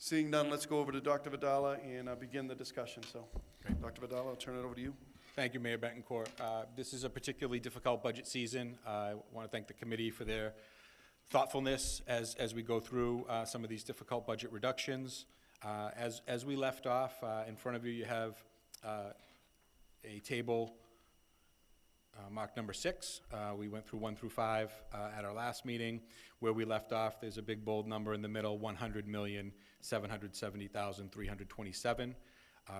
Seeing none, let's go over to Dr. Vidala and begin the discussion. So, Dr. Vidala, I'll turn it over to you. Thank you, Mayor Betancourt. This is a particularly difficult budget season. I want to thank the committee for their thoughtfulness as we go through some of these difficult budget reductions. As we left off, in front of you, you have a table marked number 6. We went through 1 through 5 at our last meeting. Where we left off, there's a big bold number in the middle, $100,770,327.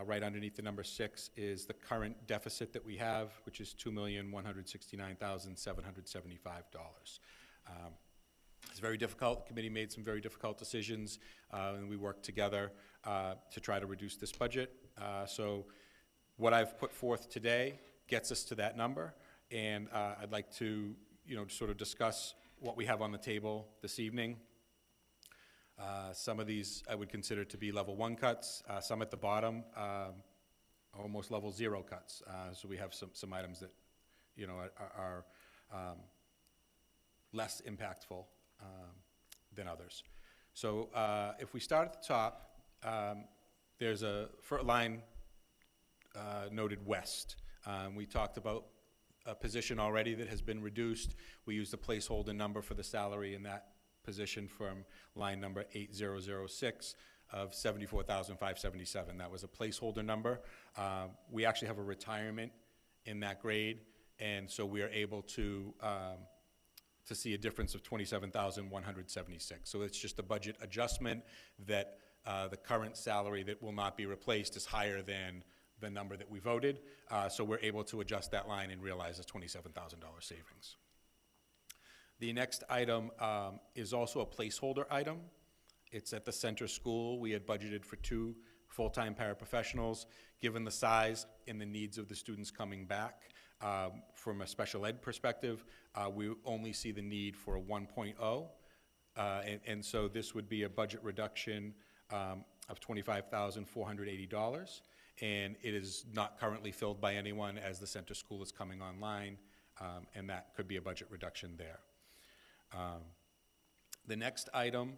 Right underneath the number 6 is the current deficit that we have, which is $2,169,775. It's very difficult. The committee made some very difficult decisions, and we worked together to try to reduce this budget. So what I've put forth today gets us to that number, and I'd like to, sort of discuss what we have on the table this evening. Some of these I would consider to be level 1 cuts. Some at the bottom, almost level 0 cuts. So we have some items that, are less impactful than others. So if we start at the top, there's a line noted west. We talked about a position already that has been reduced. We used a placeholder number for the salary in that position from line number 8006 of $74,577. That was a placeholder number. We actually have a retirement in that grade, and so we are able to see a difference of $27,176. So it's just a budget adjustment that the current salary that will not be replaced is higher than the number that we voted. So we're able to adjust that line and realize a $27,000 savings. The next item is also a placeholder item. It's at the center school. We had budgeted for 2 full-time paraprofessionals. Given the size and the needs of the students coming back, from a special ed perspective, we only see the need for a 1.0. And so this would be a budget reduction of $25,480. And it is not currently filled by anyone as the center school is coming online, and that could be a budget reduction there. The next item,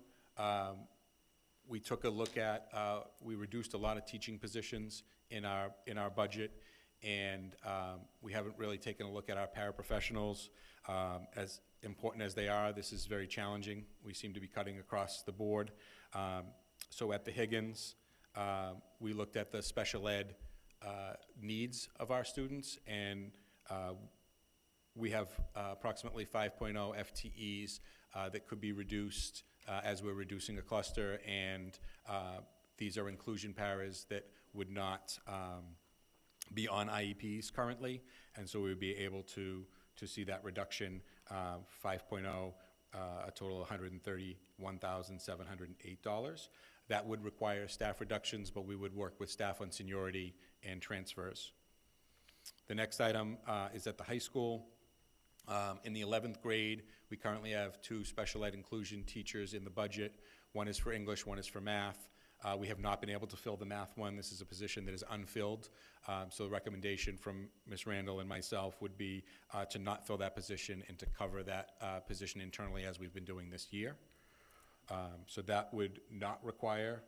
we took a look at, we reduced a lot of teaching positions in our budget, and we haven't really taken a look at our paraprofessionals. As important as they are, this is very challenging. We seem to be cutting across the board. So at the Higgins, we looked at the special ed needs of our students, and we have approximately 5.0 FTEs that could be reduced as we're reducing a cluster, and these are inclusion paras that would not be on IEPs currently, and so we would be able to see that reduction, 5.0, a total of $131,708. That would require staff reductions, but we would work with staff on seniority and transfers. The next item is at the high school. In the 11th grade, we currently have 2 special ed inclusion teachers in the budget. One is for English, one is for math. We have not been able to fill the math one. This is a position that is unfilled. So the recommendation from Ms. Randall and myself would be to not fill that position and to cover that position internally as we've been doing this year. So that would not require.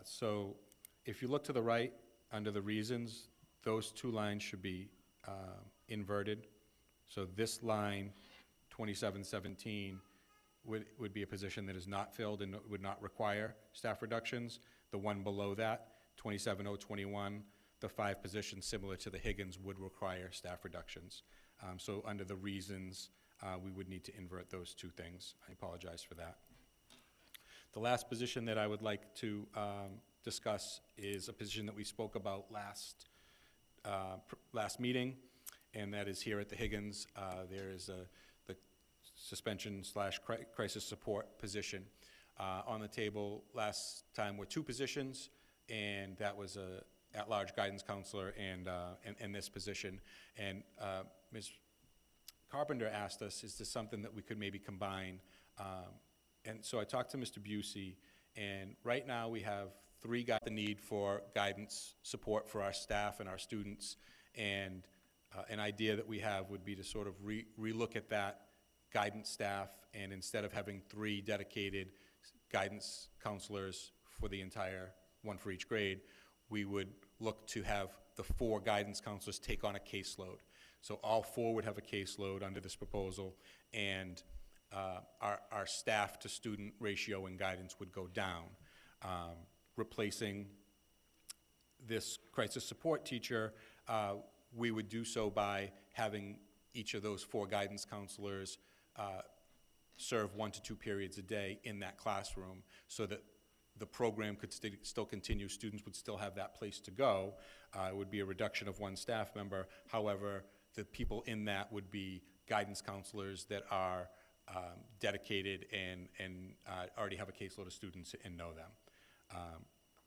So if you look to the right under the reasons, those 2 lines should be inverted. So this line, 2717, would be a position that is not filled and would not require staff reductions. The one below that, 27021, the 5 positions similar to the Higgins would require staff reductions. So under the reasons, we would need to invert those 2 things. I apologize for that. The last position that I would like to discuss is a position that we spoke about last meeting, and that is here at the Higgins. There is the suspension/crisis support position. On the table last time were 2 positions, and that was a at-large guidance counselor and this position. And Ms. Carpenter asked us, is this something that we could maybe combine? And so I talked to Mr. Busey, and right now we have 3 got the need for guidance support for our staff and our students, and an idea that we have would be to sort of relook at that guidance staff, and instead of having 3 dedicated guidance counselors for the entire, one for each grade, we would look to have the 4 guidance counselors take on a caseload. So all 4 would have a caseload under this proposal, and our staff to student ratio in guidance would go down, replacing this crisis support teacher. We would do so by having each of those 4 guidance counselors serve 1 to 2 periods a day in that classroom, so that the program could still continue. Students would still have that place to go. It would be a reduction of 1 staff member. However, the people in that would be guidance counselors that are dedicated and already have a caseload of students and know them.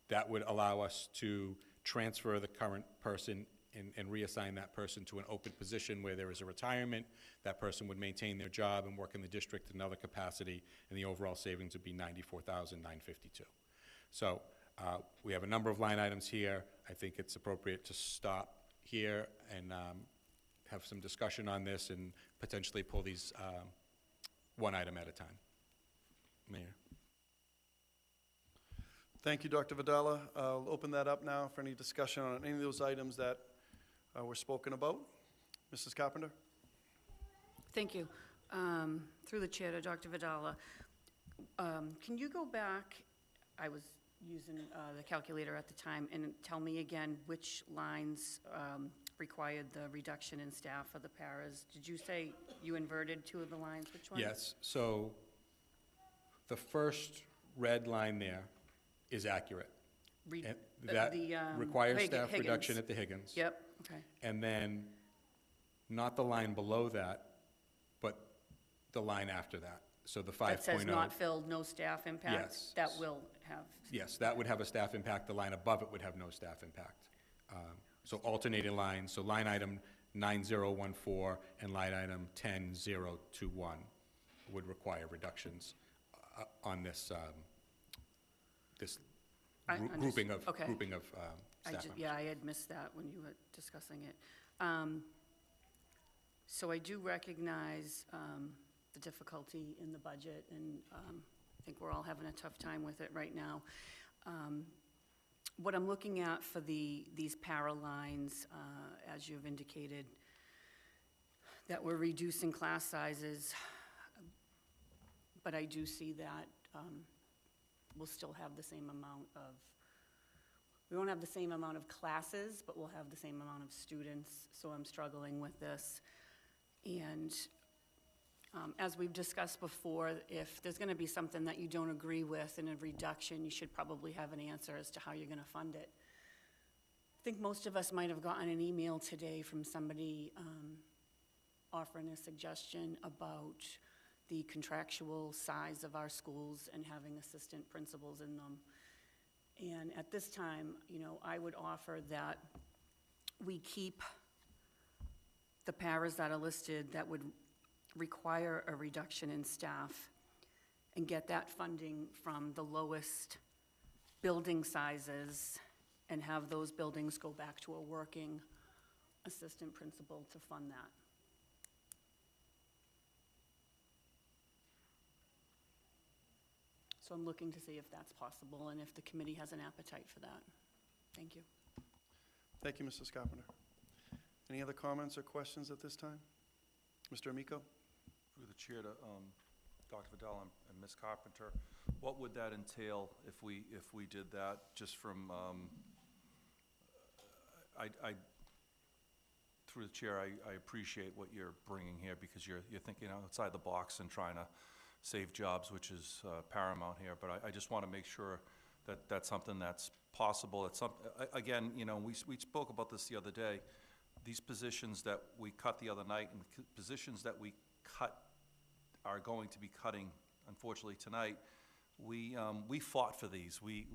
That would allow us to transfer the current person and reassign that person to an open position where there is a retirement. That person would maintain their job and work in the district in another capacity, and the overall savings would be $94,952. So we have a number of line items here. I think it's appropriate to stop here and have some discussion on this and potentially pull these one item at a time. Mayor. Thank you, Dr. Vidala. I'll open that up now for any discussion on any of those items that were spoken about. Mrs. Carpenter? Thank you. Through the chair to Dr. Vidala, can you go back, I was using the calculator at the time, and tell me again which lines required the reduction in staff for the paras? Did you say you inverted 2 of the lines? Which ones? Yes, so the first red line there is accurate. And that requires staff reduction at the Higgins. Yep, okay. And then, not the line below that, but the line after that. So the 5.0. That says not filled, no staff impact? Yes. That will have? Yes, that would have a staff impact. The line above it would have no staff impact. So alternating lines, so line item 9014 and line item 10021 would require reductions on this grouping of okay. Staff members. Yeah, I had missed that when you were discussing it. So I do recognize the difficulty in the budget, and I think we're all having a tough time with it right now. What I'm looking at for these para lines, as you've indicated, that we're reducing class sizes, but I do see that we'll still have the same amount of, we won't have the same amount of classes, but we'll have the same amount of students, so I'm struggling with this. And as we've discussed before, if there's going to be something that you don't agree with in a reduction, you should probably have an answer as to how you're going to fund it. I think most of us might have gotten an email today from somebody offering a suggestion about the contractual size of our schools and having assistant principals in them. And at this time, you know, I would offer that we keep the paras that are listed that would require a reduction in staff and get that funding from the lowest building sizes and have those buildings go back to a working assistant principal to fund that. So I'm looking to see if that's possible and if the committee has an appetite for that. Thank you. Thank you, Mrs. Carpenter. Any other comments or questions at this time? Mr. Amico? Through the chair to Dr. Vidal and Ms. Carpenter, what would that entail if we did that? Just from through the chair, I appreciate what you're bringing here because you're thinking outside the box and trying to save jobs, which is paramount here. But I just want to make sure that that's something that's possible. It's again, you know, we spoke about this the other day. These positions that we cut the other night and the positions that we cut are going to be cutting, unfortunately, tonight. We fought for these. We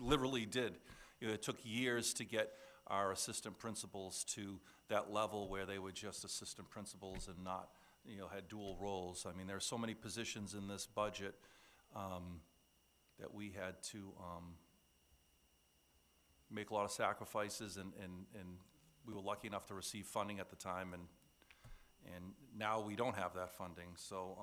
literally did. You know, it took years to get our assistant principals to that level where they were just assistant principals and not, you know, had dual roles. I mean, there are so many positions in this budget that we had to make a lot of sacrifices, and we were lucky enough to receive funding at the time, And now we don't have that funding. So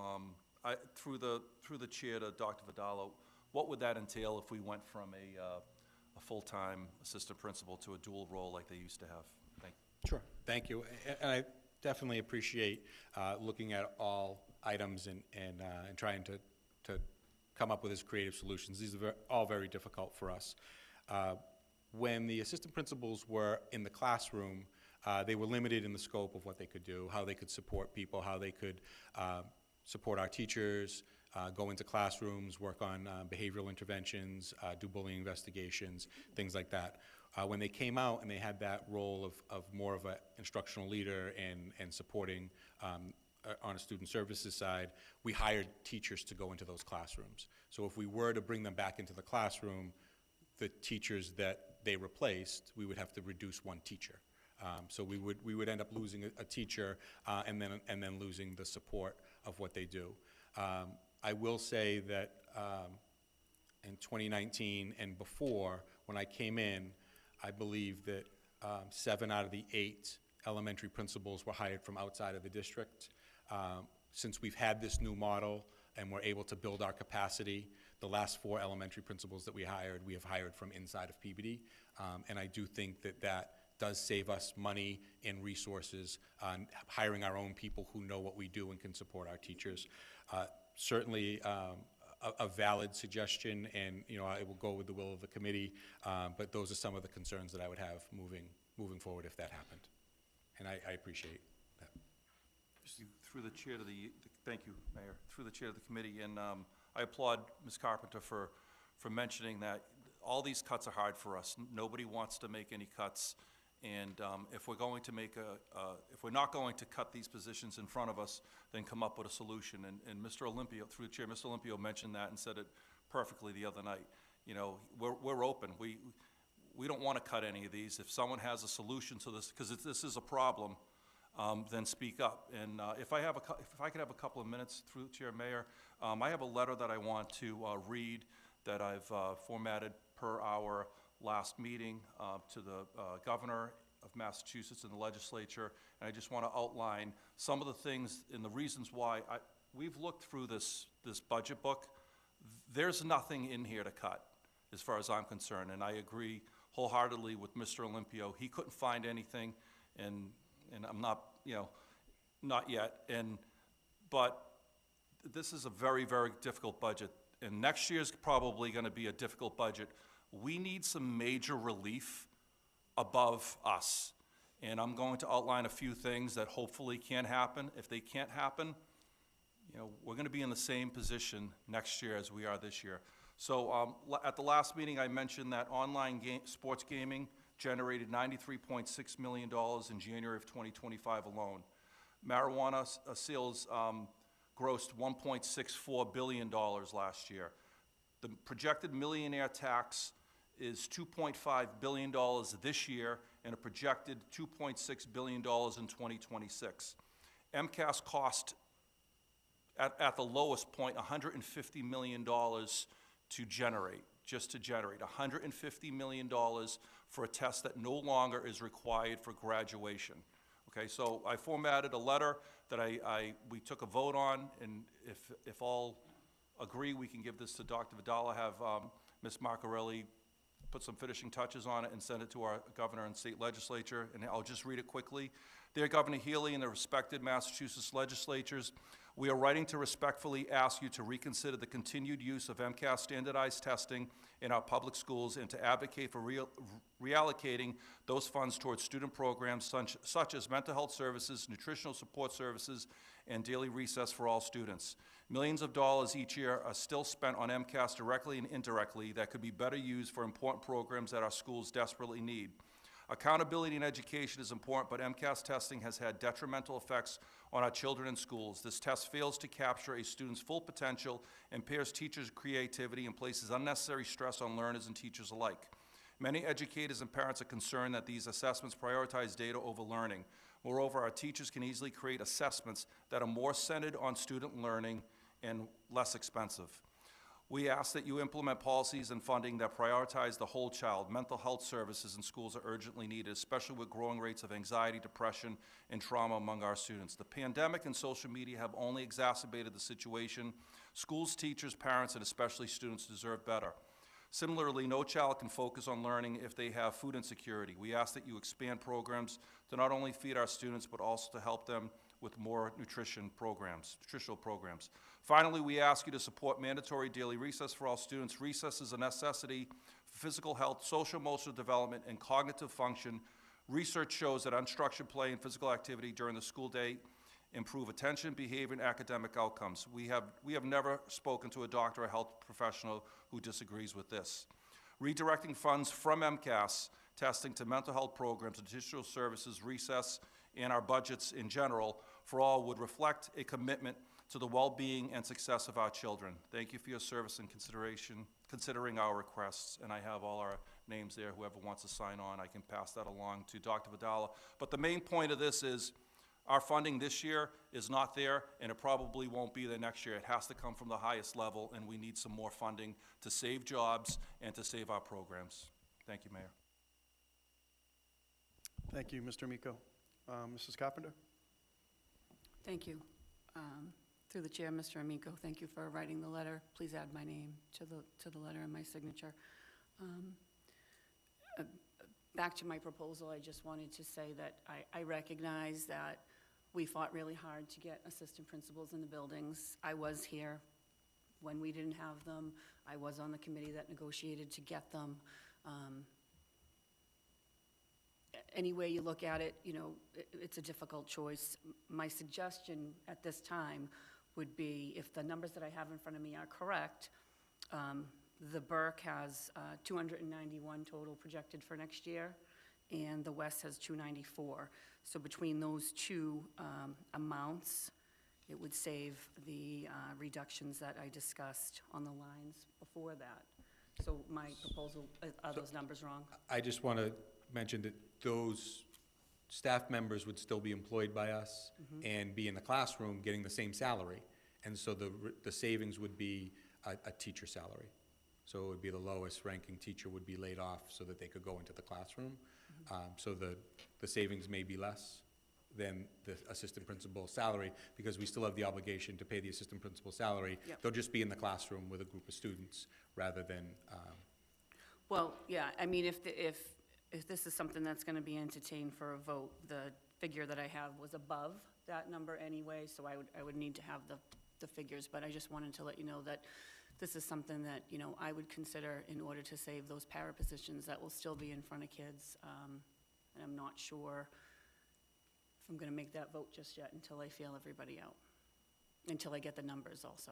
through the chair to Dr. Vidala, what would that entail if we went from a full-time assistant principal to a dual role like they used to have? Thank you. Sure, thank you. And I definitely appreciate looking at all items and trying to come up with as creative solutions. These are all very difficult for us. When the assistant principals were in the classroom, they were limited in the scope of what they could do, how they could support people, how they could support our teachers, go into classrooms, work on behavioral interventions, do bullying investigations, things like that. When they came out and they had that role of more of an instructional leader and supporting on a student services side, we hired teachers to go into those classrooms. So if we were to bring them back into the classroom, the teachers that they replaced, we would have to reduce one teacher. So we would end up losing a teacher and then losing the support of what they do. I will say that in 2019 and before, when I came in, I believe that 7 out of the 8 elementary principals were hired from outside of the district. Since we've had this new model and we're able to build our capacity, the last 4 elementary principals that we have hired from inside of PBD. And I do think that that does save us money and resources on hiring our own people who know what we do and can support our teachers. Certainly a valid suggestion, and I will go with the will of the committee, but those are some of the concerns that I would have moving forward if that happened. And I appreciate that. Through the chair to thank you, Mayor. Through the chair of the committee, and I applaud Ms. Carpenter for mentioning that all these cuts are hard for us. Nobody wants to make any cuts, and if we're going to if we're not going to cut these positions in front of us, then come up with a solution. And Mr. Olympio, through the chair, Mr. Olympio mentioned that and said it perfectly the other night. We're open. We don't want to cut any of these. If someone has a solution to this, because this is a problem, then speak up. And if I could have a couple of minutes through the chair, Mayor, I have a letter that I want to read that I've formatted per our last meeting to the governor of Massachusetts and the legislature, and I just want to outline some of the things and the reasons why. We've looked through this budget book. There's nothing in here to cut, as far as I'm concerned, and I agree wholeheartedly with Mr. Olympio. He couldn't find anything, and I'm not, not yet. But this is a very, very difficult budget, and next year's probably going to be a difficult budget. We need some major relief above us, and I'm going to outline a few things that hopefully can happen. If they can't happen, we're going to be in the same position next year as we are this year. So at the last meeting, I mentioned that online sports gaming generated $93.6 million in January of 2025 alone. Marijuana sales grossed $1.64 billion last year. The projected millionaire tax is $2.5 billion this year and a projected $2.6 billion in 2026. MCAS cost, at the lowest point, $150 million to generate, just to generate. $150 million for a test that no longer is required for graduation. Okay, so I formatted a letter that we took a vote on, and if all agree, we can give this to Dr. Vidala, have Ms. Marcarelli put some finishing touches on it and send it to our governor and state legislature, and I'll just read it quickly. Dear Governor Healy and the respected Massachusetts legislatures, we are writing to respectfully ask you to reconsider the continued use of MCAS standardized testing in our public schools and to advocate for reallocating those funds towards student programs such as mental health services, nutritional support services, and daily recess for all students. Millions of dollars each year are still spent on MCAS directly and indirectly that could be better used for important programs that our schools desperately need. Accountability in education is important, but MCAS testing has had detrimental effects on our children in schools. This test fails to capture a student's full potential, impairs teachers' creativity, and places unnecessary stress on learners and teachers alike. Many educators and parents are concerned that these assessments prioritize data over learning. Moreover, our teachers can easily create assessments that are more centered on student learning and less expensive. We ask that you implement policies and funding that prioritize the whole child. Mental health services in schools are urgently needed, especially with growing rates of anxiety, depression, and trauma among our students. The pandemic and social media have only exacerbated the situation. Schools, teachers, parents, and especially students deserve better. Similarly, no child can focus on learning if they have food insecurity. We ask that you expand programs to not only feed our students, but also to help them with more nutritional programs. Finally, we ask you to support mandatory daily recess for all students. Recess is a necessity for physical health, social emotional development, and cognitive function. Research shows that unstructured play and physical activity during the school day improve attention, behavior, and academic outcomes. We have never spoken to a doctor or health professional who disagrees with this. Redirecting funds from MCAS testing to mental health programs, additional services, recess, and our budgets in general for all would reflect a commitment to the well-being and success of our children. Thank you for your service and considering our requests, and I have all our names there. Whoever wants to sign on, I can pass that along to Dr. Vidala. But the main point of this is our funding this year is not there, and it probably won't be there next year. It has to come from the highest level, and we need some more funding to save jobs and to save our programs. Thank you, Mayor. Thank you, Mr. Amico. Mrs. Carpenter? Thank you. Through the chair, Mr. Amico, thank you for writing the letter. Please add my name to the letter and my signature. Back to my proposal, I just wanted to say that I recognize that we fought really hard to get assistant principals in the buildings. I was here when we didn't have them. I was on the committee that negotiated to get them. Any way you look at it, you know, it's a difficult choice. My suggestion at this time would be, if the numbers that I have in front of me are correct, the Burke has 291 total projected for next year, and the West has 294. So between those two amounts, it would save the reductions that I discussed on the lines before that. So my proposal, are those numbers wrong? I just want to mention that those staff members would still be employed by us and be in the classroom getting the same salary. And so the savings would be a teacher salary. So it would be the lowest ranking teacher would be laid off so that they could go into the classroom. So the savings may be less than the assistant principal salary, because we still have the obligation to pay the assistant principal salary. Yep. They'll just be in the classroom with a group of students rather than, Well, yeah, I mean, if this is something that's gonna be entertained for a vote, the figure that I have was above that number anyway, so I would need to have the figures, but I just wanted to let you know that this is something that, you know, I would consider in order to save those para positions that will still be in front of kids. And I'm not sure if I'm gonna make that vote just yet until I feel everybody out, until I get the numbers also.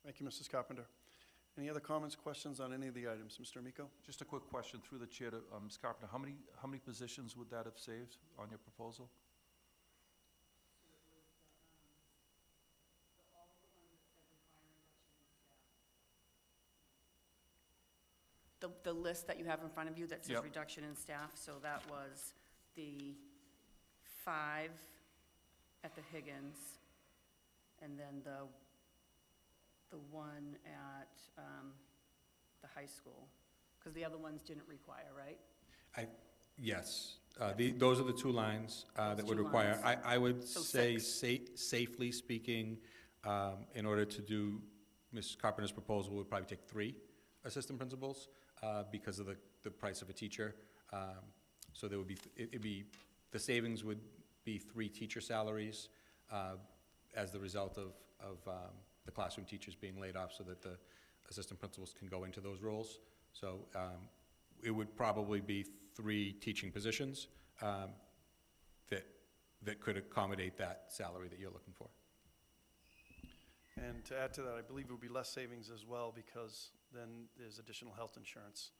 Thank you, Mrs. Carpenter. Any other comments, questions on any of the items? Mr. Amico? Just a quick question through the chair to Ms. Carpenter. How many positions would that have saved on your proposal? The list that you have in front of you that says Yep. reduction in staff, so that was the 5 at the Higgins, and then the one at the high school, because the other ones didn't require, right? yes. Those are the two lines that would two require. lines. I would So say, 6. safely speaking, in order to do Ms. Carpenter's proposal, would probably take 3 assistant principals because of the price of a teacher. So there would be, the savings would be 3 teacher salaries as the result of the classroom teachers being laid off, so that the assistant principals can go into those roles. So it would probably be 3 teaching positions that could accommodate that salary that you're looking for. And to add to that, I believe it would be less savings as well, because then there's additional health insurance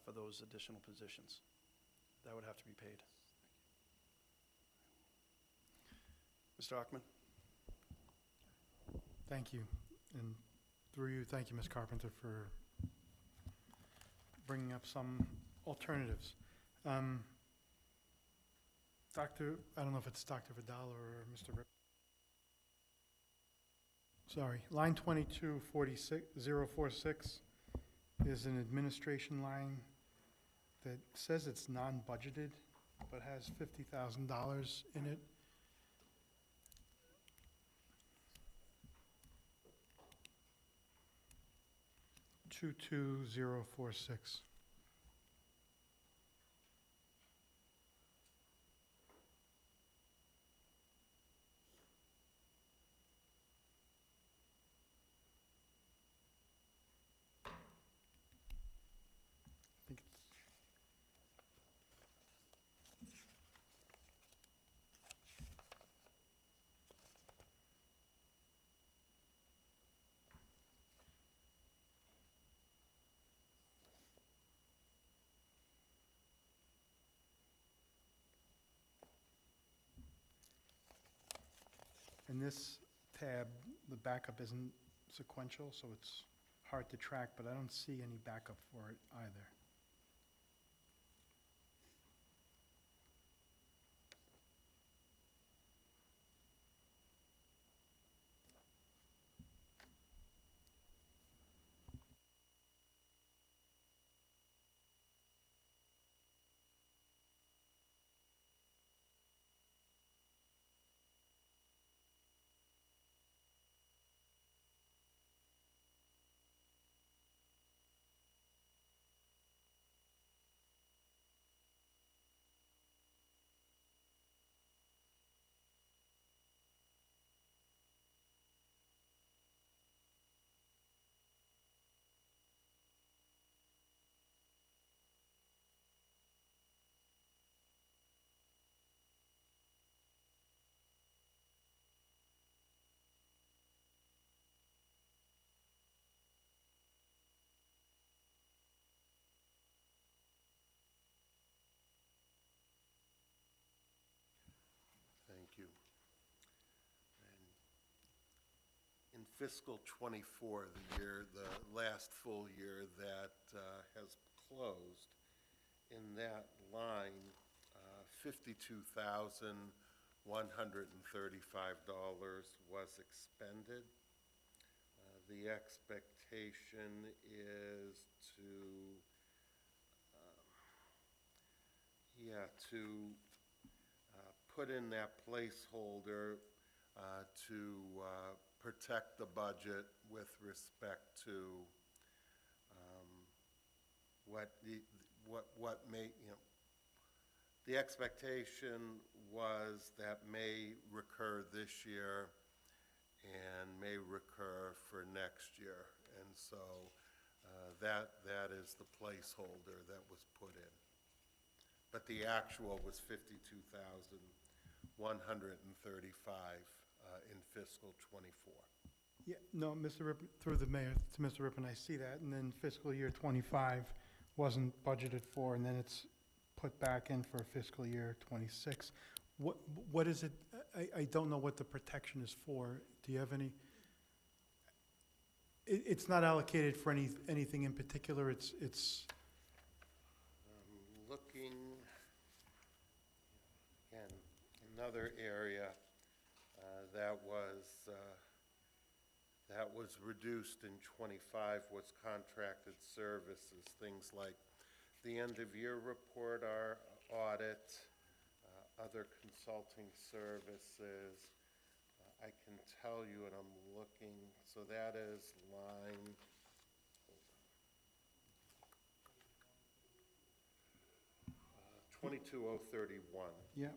for those additional positions. That would have to be paid. Mr. Ockman? Thank you. And through you, thank you, Ms. Carpenter, for bringing up some alternatives. I don't know if it's Dr. Vidal or Mr. Rip. sorry, line 2246, 046 is an administration line that says it's non-budgeted, but has $50,000 in it. $22,046. I think it's, in this tab, the backup isn't sequential, so it's hard to track, but I don't see any backup for it either. Thank you. And in fiscal '24, the last full year that has closed, in that line, $52,135 was expended. The expectation is to put in that placeholder to protect the budget with respect to what may, the expectation was that may recur this year and may recur for next year. And so that is the placeholder that was put in. But the actual was $52,135 in fiscal '24. Yeah, no, Mr. Rippon, through the mayor, to Mr. Rippon, I see that, and then fiscal year '25 wasn't budgeted for, and then it's put back in for fiscal year '26. What is it, I don't know what the protection is for. Do you have any? It's not allocated for anything in particular, it's, Looking, again, another area that was reduced in '25 was contracted services, things like the end-of-year report, our audit, other consulting services. I can tell you, and I'm looking, so that is line, 22,031. yeah.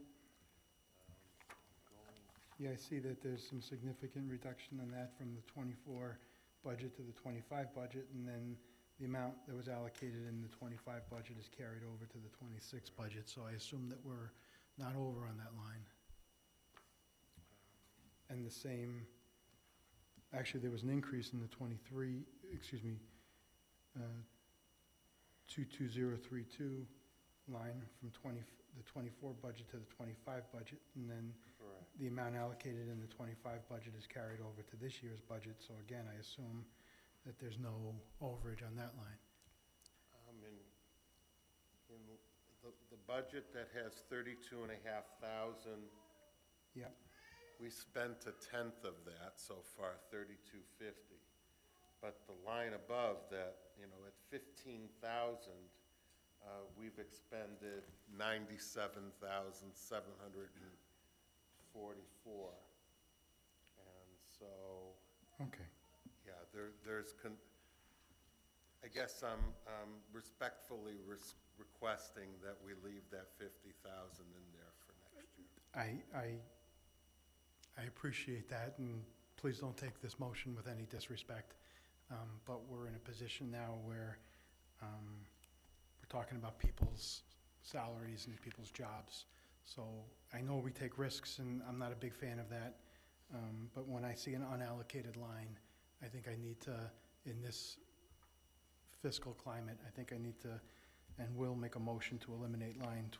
Yeah, I see that there's some significant reduction in that from the '24 budget to the '25 budget, and then the amount that was allocated in the '25 budget is carried over to the '26 budget, so I assume that we're not over on that line. And the same, actually, there was an increase in the 22032 line from the '24 budget to the '25 budget, and then Correct. the amount allocated in the '25 budget is carried over to this year's budget, so again, I assume that there's no overage on that line. In the budget that has 32,500, Yep, We spent a tenth of that so far, 3250. But the line above that, at 15,000, we've expended 97,744. And so, Okay. yeah, I guess I'm respectfully requesting that we leave that 50,000 in there for next year. I appreciate that, and please don't take this motion with any disrespect. But we're in a position now where we're talking about people's salaries and people's jobs. So I know we take risks, and I'm not a big fan of that. But when I see an unallocated line, I think I need to, in this fiscal climate, I think I need to, and will make a motion to eliminate line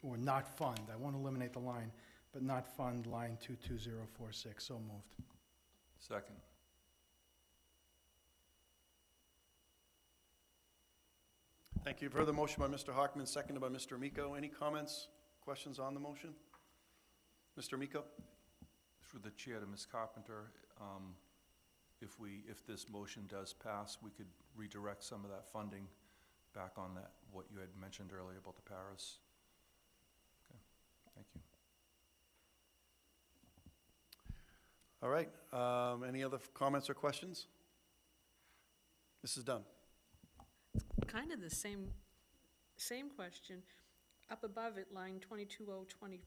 or not fund. I won't eliminate the line, but not fund line 22046. So moved. Second. Thank you. Further motion by Mr. Hockman, seconded by Mr. Amico. Any comments, questions on the motion? Mr. Amico? Through the chair to Ms. Carpenter, if this motion does pass, we could redirect some of that funding back on that, what you had mentioned earlier about the paras. Okay, thank you. All right. Any other comments or questions? Mrs. Dunn? Kind of the same question. Up above it, line 22025,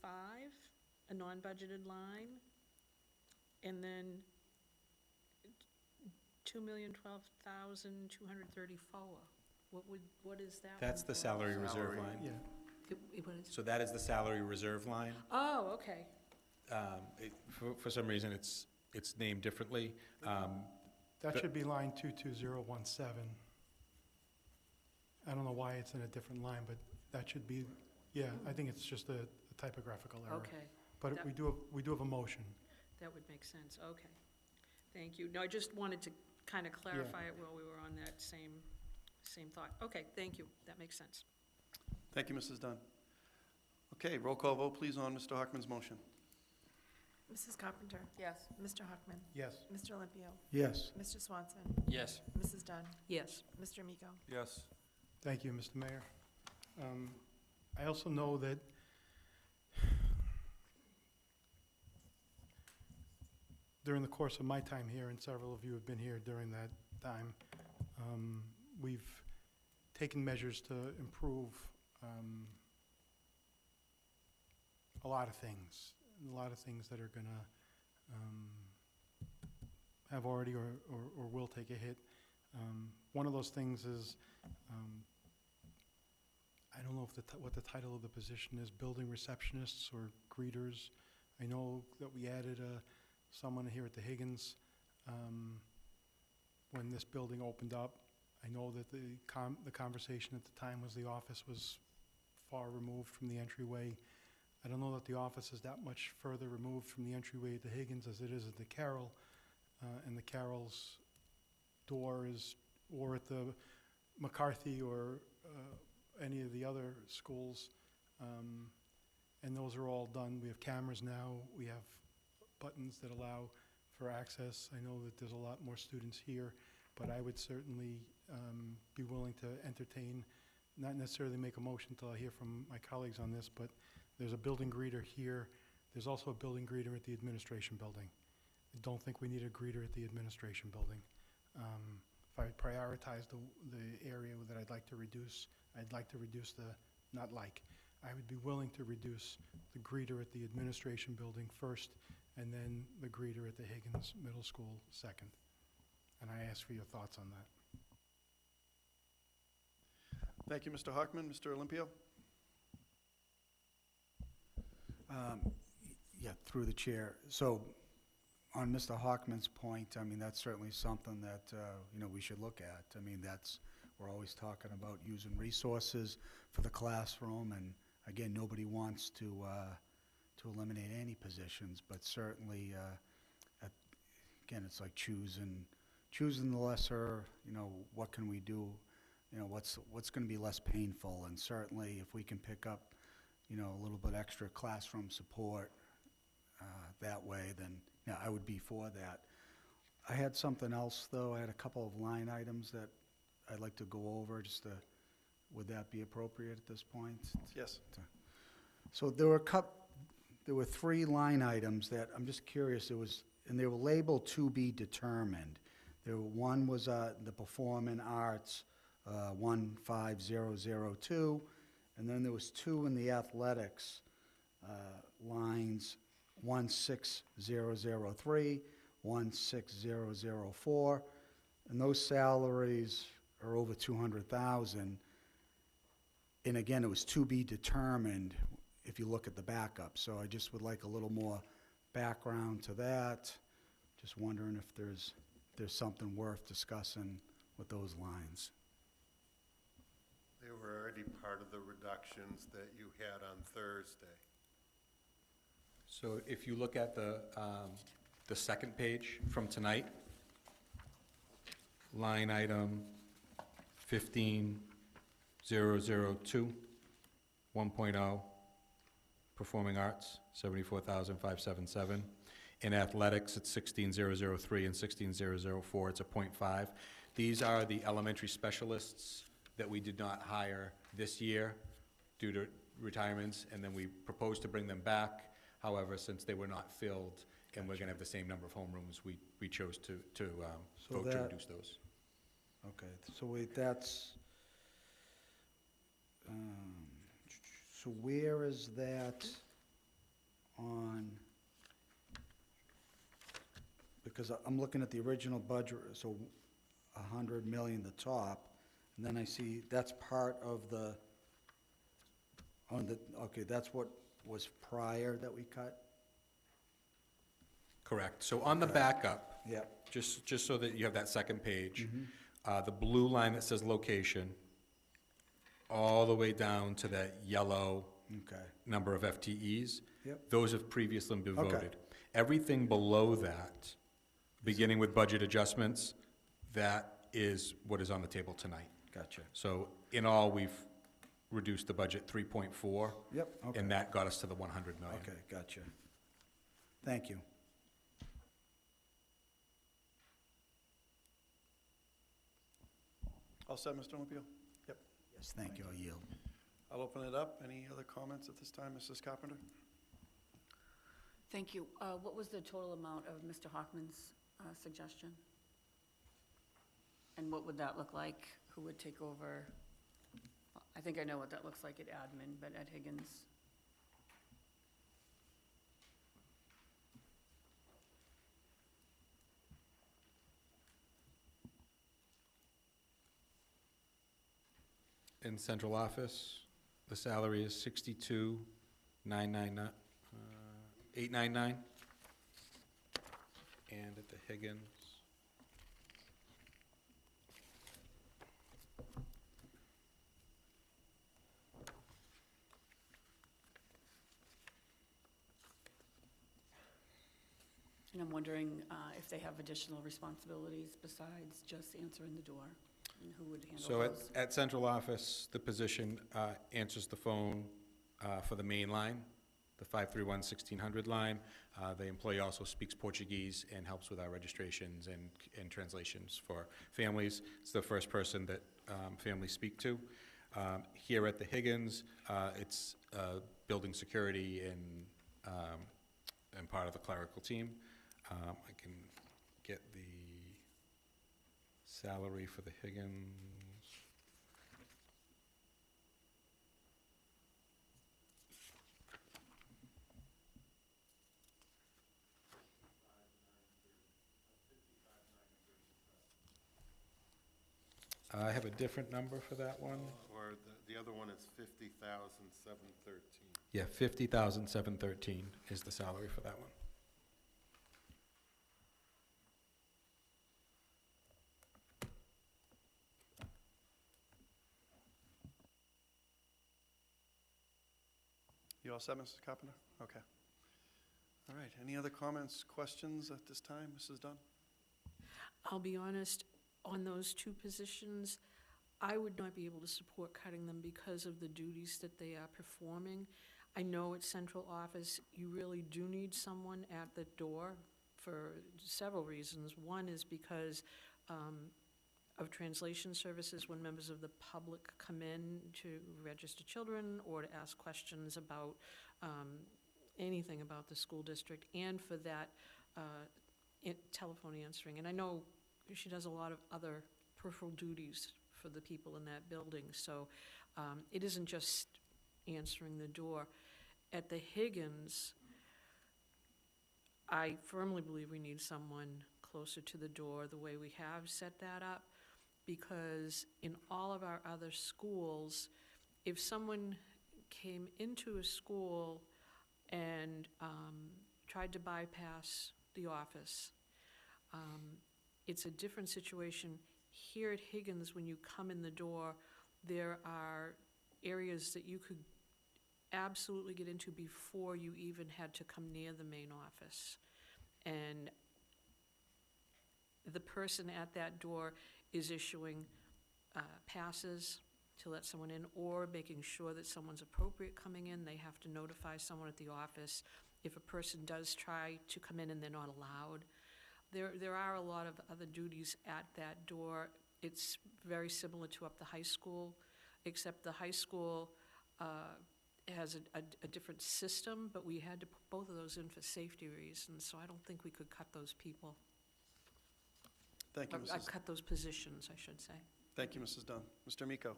a non-budgeted line, and then 2,012,234. What is that? That's one the for? salary reserve line. Yeah. What is? So that is the salary reserve line. Oh, okay. For some reason, it's named differently. That should be line 22017. I don't know why it's in a different line, but that should be, yeah, I think it's just a typographical error. Okay, But That- we do have a motion. that would make sense. Okay. Thank you. No, I just wanted to kind of clarify it while we were on that same thought. Okay, thank you. That makes sense. Thank you, Mrs. Dunn. Okay, roll call vote, please, on Mr. Hockman's motion. Mrs. Carpenter? Yes. Mr. Hockman? Yes. Mr. Olympio? Yes. Mr. Swanson? Yes. Mrs. Dunn? Yes. Mr. Amico? Yes. Thank you, Mr. Mayor. I also know that during the course of my time here, and several of you have been here during that time, we've taken measures to improve a lot of things that are going to have already or will take a hit. One of those things is, I don't know if what the title of the position is, building receptionists or greeters. I know that we added someone here at the Higgins when this building opened up. I know that the conversation at the time was the office was far removed from the entryway. I don't know that the office is that much further removed from the entryway at the Higgins as it is at the Carroll, and the Carroll's door is, or at the McCarthy or any of the other schools, and those are all done. We have cameras now. We have buttons that allow for access. I know that there's a lot more students here, but I would certainly be willing to entertain, not necessarily make a motion until I hear from my colleagues on this, but there's a building greeter here. There's also a building greeter at the administration building. I don't think we need a greeter at the administration building. If I prioritize the area that I'd like to reduce I would be willing to reduce the greeter at the administration building first, and then the greeter at the Higgins Middle School second. And I ask for your thoughts on that. Thank you, Mr. Hockman. Mr. Olympio? Yeah, through the chair. So on Mr. Hockman's point, I mean, that's certainly something that, we should look at. I mean, we're always talking about using resources for the classroom, and again, nobody wants to eliminate any positions, but certainly, again, it's like choosing the lesser, what can we do, what's going to be less painful, and certainly if we can pick up, a little bit extra classroom support, that way, then, yeah, I would be for that. I had something else, though. I had a couple of line items that I'd like to go over, just to, would that be appropriate at this point? Yes. So there were 3 line items that, I'm just curious, and they were labeled to be determined. One was the Performing Arts, 15002, and then there was 2 in the athletics, lines 16003, 16004, and those salaries are over 200,000. And again, it was to be determined if you look at the backup. So I just would like a little more background to that. Just wondering if there's something worth discussing with those lines. They were already part of the reductions that you had on Thursday. So if you look at the second page from tonight, line item 15002, 1.0, Performing Arts, 74,577. In athletics, it's 16,003 and 16,004, it's a 0.5. These are the elementary specialists that we did not hire this year due to retirements, and then we proposed to bring them back. However, since they were not filled, and we're gonna have the same number of homerooms, we chose to vote to reduce those. Okay, so wait, that's, so where is that on, because I'm looking at the original budget, so 100 million the top, and then I see that's part of the, okay, that's what was prior that we cut? Correct. So on the backup, Yeah. just so that you have that second page, the blue line that says location, all the way down to that yellow Okay, number of FTEs, Yep. those have previously been Okay. voted. Everything below that, beginning with budget adjustments, that is what is on the table tonight. gotcha. So in all, we've reduced the budget 3.4, Yep, okay. and that got us to the 100 million. Okay, gotcha. Thank you. All set, Mr. Olympio? Yep. Yes, thank you, I yield. I'll open it up. Any other comments at this time, Mrs. Carpenter? Thank you. What was the total amount of Mr. Hockman's suggestion? And what would that look like? Who would take over? I think I know what that looks like at admin, but at Higgins. In central office, the salary is 62,999, 899. And at the Higgins, And I'm wondering if they have additional responsibilities besides just answering the door, and who would handle so those? at central office, the position answers the phone for the main line, the 531-1600 line. The employee also speaks Portuguese and helps with our registrations and translations for families. It's the first person that families speak to. Here at the Higgins, it's building security and part of the clerical team. I can get the salary for the Higgins. I have a different number for that one. Or the other one is 50,713. Yeah, 50,713 is the salary for that one. You all set, Mrs. Carpenter? Okay. All right, any other comments, questions at this time, Mrs. Dunn? I'll be honest, on those 2 positions, I would not be able to support cutting them because of the duties that they are performing. I know at central office, you really do need someone at the door for several reasons. One is because of translation services when members of the public come in to register children or to ask questions about anything about the school district, and for that telephone answering. And I know she does a lot of other peripheral duties for the people in that building, so it isn't just answering the door. At the Higgins, I firmly believe we need someone closer to the door, the way we have set that up, because in all of our other schools, if someone came into a school and tried to bypass the office, it's a different situation. Here at Higgins, when you come in the door, there are areas that you could absolutely get into before you even had to come near the main office. And the person at that door is issuing passes to let someone in, or making sure that someone's appropriate coming in. They have to notify someone at the office if a person does try to come in and they're not allowed. There are a lot of other duties at that door. It's very similar to up the high school, except the high school has a different system, but we had to put both of those in for safety reasons, so I don't think we could cut those people. Thank you, Cut those positions, I should say. Thank you, Mrs. Dunn. Mr. Miko?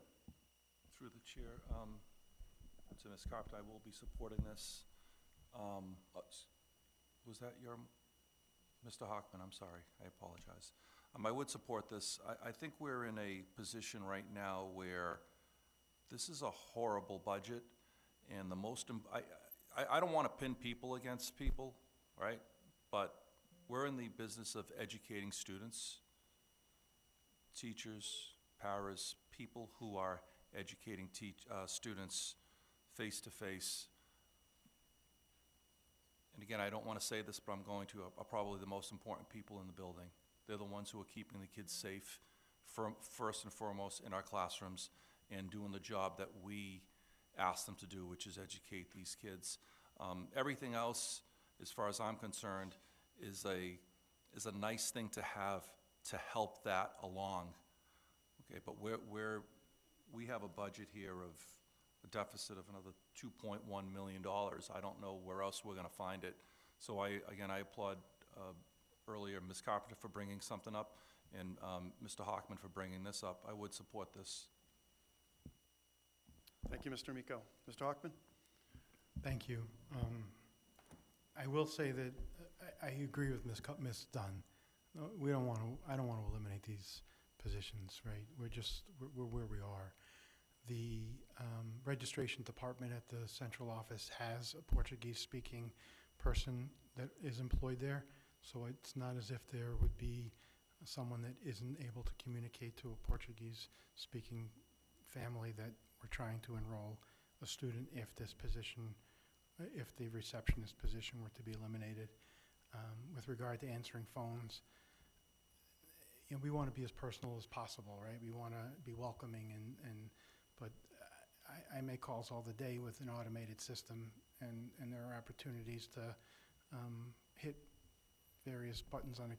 Through the chair, to Ms. Carpenter, I will be supporting this. Was that your, Mr. Hockman, I'm sorry, I apologize. I would support this. I think we're in a position right now where this is a horrible budget, and the most, I don't want to pin people against people, right? But we're in the business of educating students, teachers, paras, people who are educating students face-to-face. And again, I don't want to say this, but I'm going to, are probably the most important people in the building. They're the ones who are keeping the kids safe, first and foremost, in our classrooms, and doing the job that we ask them to do, which is educate these kids. Everything else, as far as I'm concerned, is a nice thing to have to help that along. Okay, but we have a budget here of a deficit of another $2.1 million. I don't know where else we're going to find it. So I applaud earlier Ms. Carpenter for bringing something up, and Mr. Hockman for bringing this up. I would support this. Thank you, Mr. Miko. Mr. Hockman? Thank you. I will say that I agree with Ms. Dunn. I don't want to eliminate these positions, right? We're where we are. The registration department at the central office has a Portuguese-speaking person that is employed there, so it's not as if there would be someone that isn't able to communicate to a Portuguese-speaking family that we're trying to enroll a student if this position, if the receptionist position were to be eliminated. With regard to answering phones, you know, we want to be as personal as possible, right? We want to be welcoming, but I make calls all the day with an automated system, and there are opportunities to hit various buttons on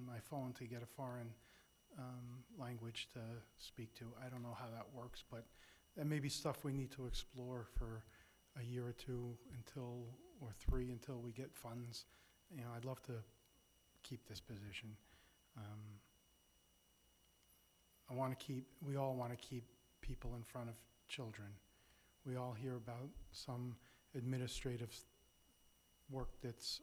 my phone to get a foreign language to speak to. I don't know how that works, but that may be stuff we need to explore for a year or two or three until we get funds. You know, I'd love to keep this position. We all want to keep people in front of children. We all hear about some administrative work it's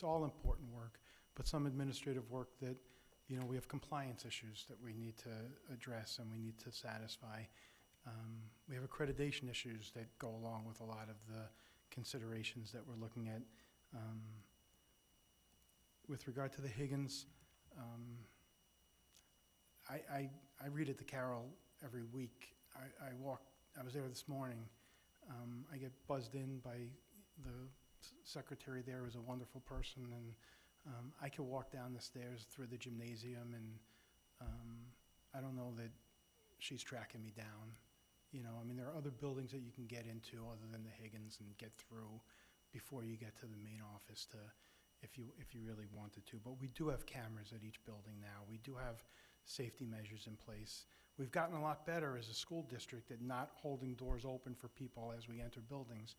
all important work, but some administrative work that, you know, we have compliance issues that we need to address and we need to satisfy. We have accreditation issues that go along with a lot of the considerations that we're looking at. With regard to the Higgins, I read at the Carroll every week. I was there this morning. I get buzzed in by the secretary there, who's a wonderful person, and I could walk down the stairs through the gymnasium, and I don't know that she's tracking me down. You know, I mean, there are other buildings that you can get into other than the Higgins and get through before you get to the main office to, if you really wanted to. But we do have cameras at each building now. We do have safety measures in place. We've gotten a lot better as a school district at not holding doors open for people as we enter buildings.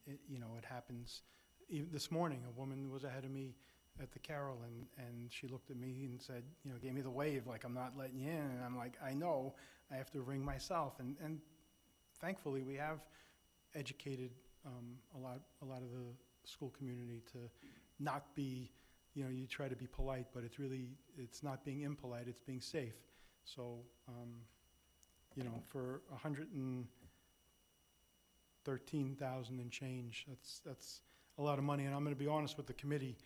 It happens. Even this morning, a woman was ahead of me at the Carol, and she looked at me and said, gave me the wave, like, I'm not letting you in. And I'm like, I know, I have to ring myself. And thankfully, we have educated a lot of the school community to not be, you try to be polite, but it's not being impolite, it's being safe. So, for 113,000 and change, that's a lot of money. And I'm going to be honest with the committee.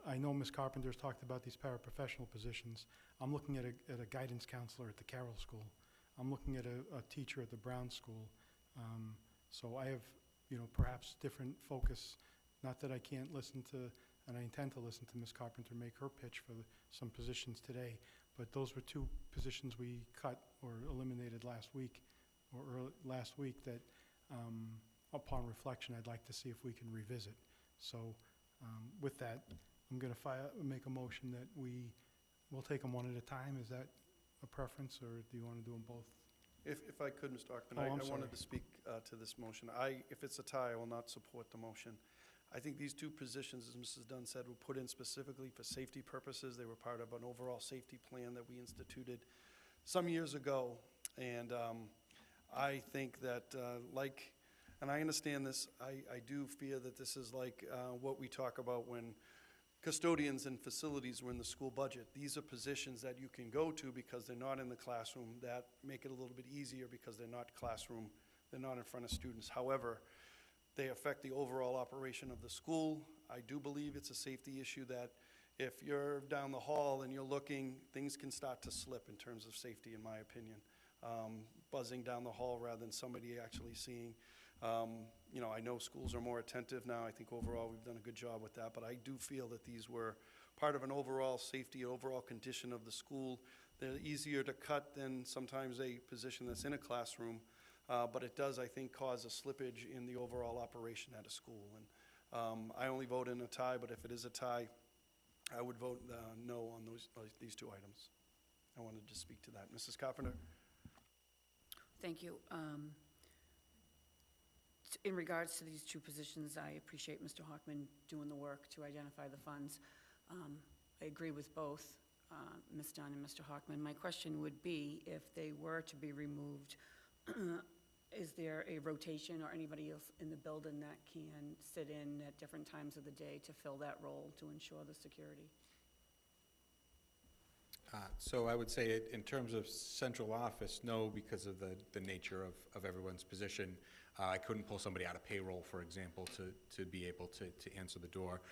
I know Ms. Carpenter's talked about these paraprofessional positions. I'm looking at a guidance counselor at the Carroll School. I'm looking at a teacher at the Brown School. So I have, perhaps different focus. Not that I can't listen to, and I intend to listen to Ms. Carpenter make her pitch for some positions today. But those were two positions we cut or eliminated last week that, upon reflection, I'd like to see if we can revisit. So with that, I'm going to make a motion that we'll take them one at a time. Is that a preference, or do you want to do them both? If I could, Mr. Hockman, Oh, I I'm wanted sorry. to speak to this motion. If it's a tie, I will not support the motion. I think these two positions, as Mrs. Dunn said, were put in specifically for safety purposes. They were part of an overall safety plan that we instituted some years ago. And I think that, and I understand this, I do fear that this is like what we talk about when custodians and facilities were in the school budget. These are positions that you can go to because they're not in the classroom, that make it a little bit easier because they're not classroom, they're not in front of students. However, they affect the overall operation of the school. I do believe it's a safety issue that if you're down the hall and you're looking, things can start to slip in terms of safety, in my opinion. Buzzing down the hall rather than somebody actually seeing. I know schools are more attentive now. I think overall we've done a good job with that, but I do feel that these were part of an overall safety, overall condition of the school. They're easier to cut than sometimes a position that's in a classroom, but it does, I think, cause a slippage in the overall operation at a school. And I only vote in a tie, but if it is a tie, I would vote no on these two items. I wanted to speak to that. Mrs. Carpenter? Thank you. In regards to these two positions, I appreciate Mr. Hockman doing the work to identify the funds. I agree with both Ms. Dunn and Mr. Hockman. My question would be, if they were to be removed, is there a rotation or anybody else in the building that can sit in at different times of the day to fill that role to ensure the security? So I would say in terms of central office, no, because of the nature of everyone's position. I couldn't pull somebody out of payroll, for example, to be able to answer the door.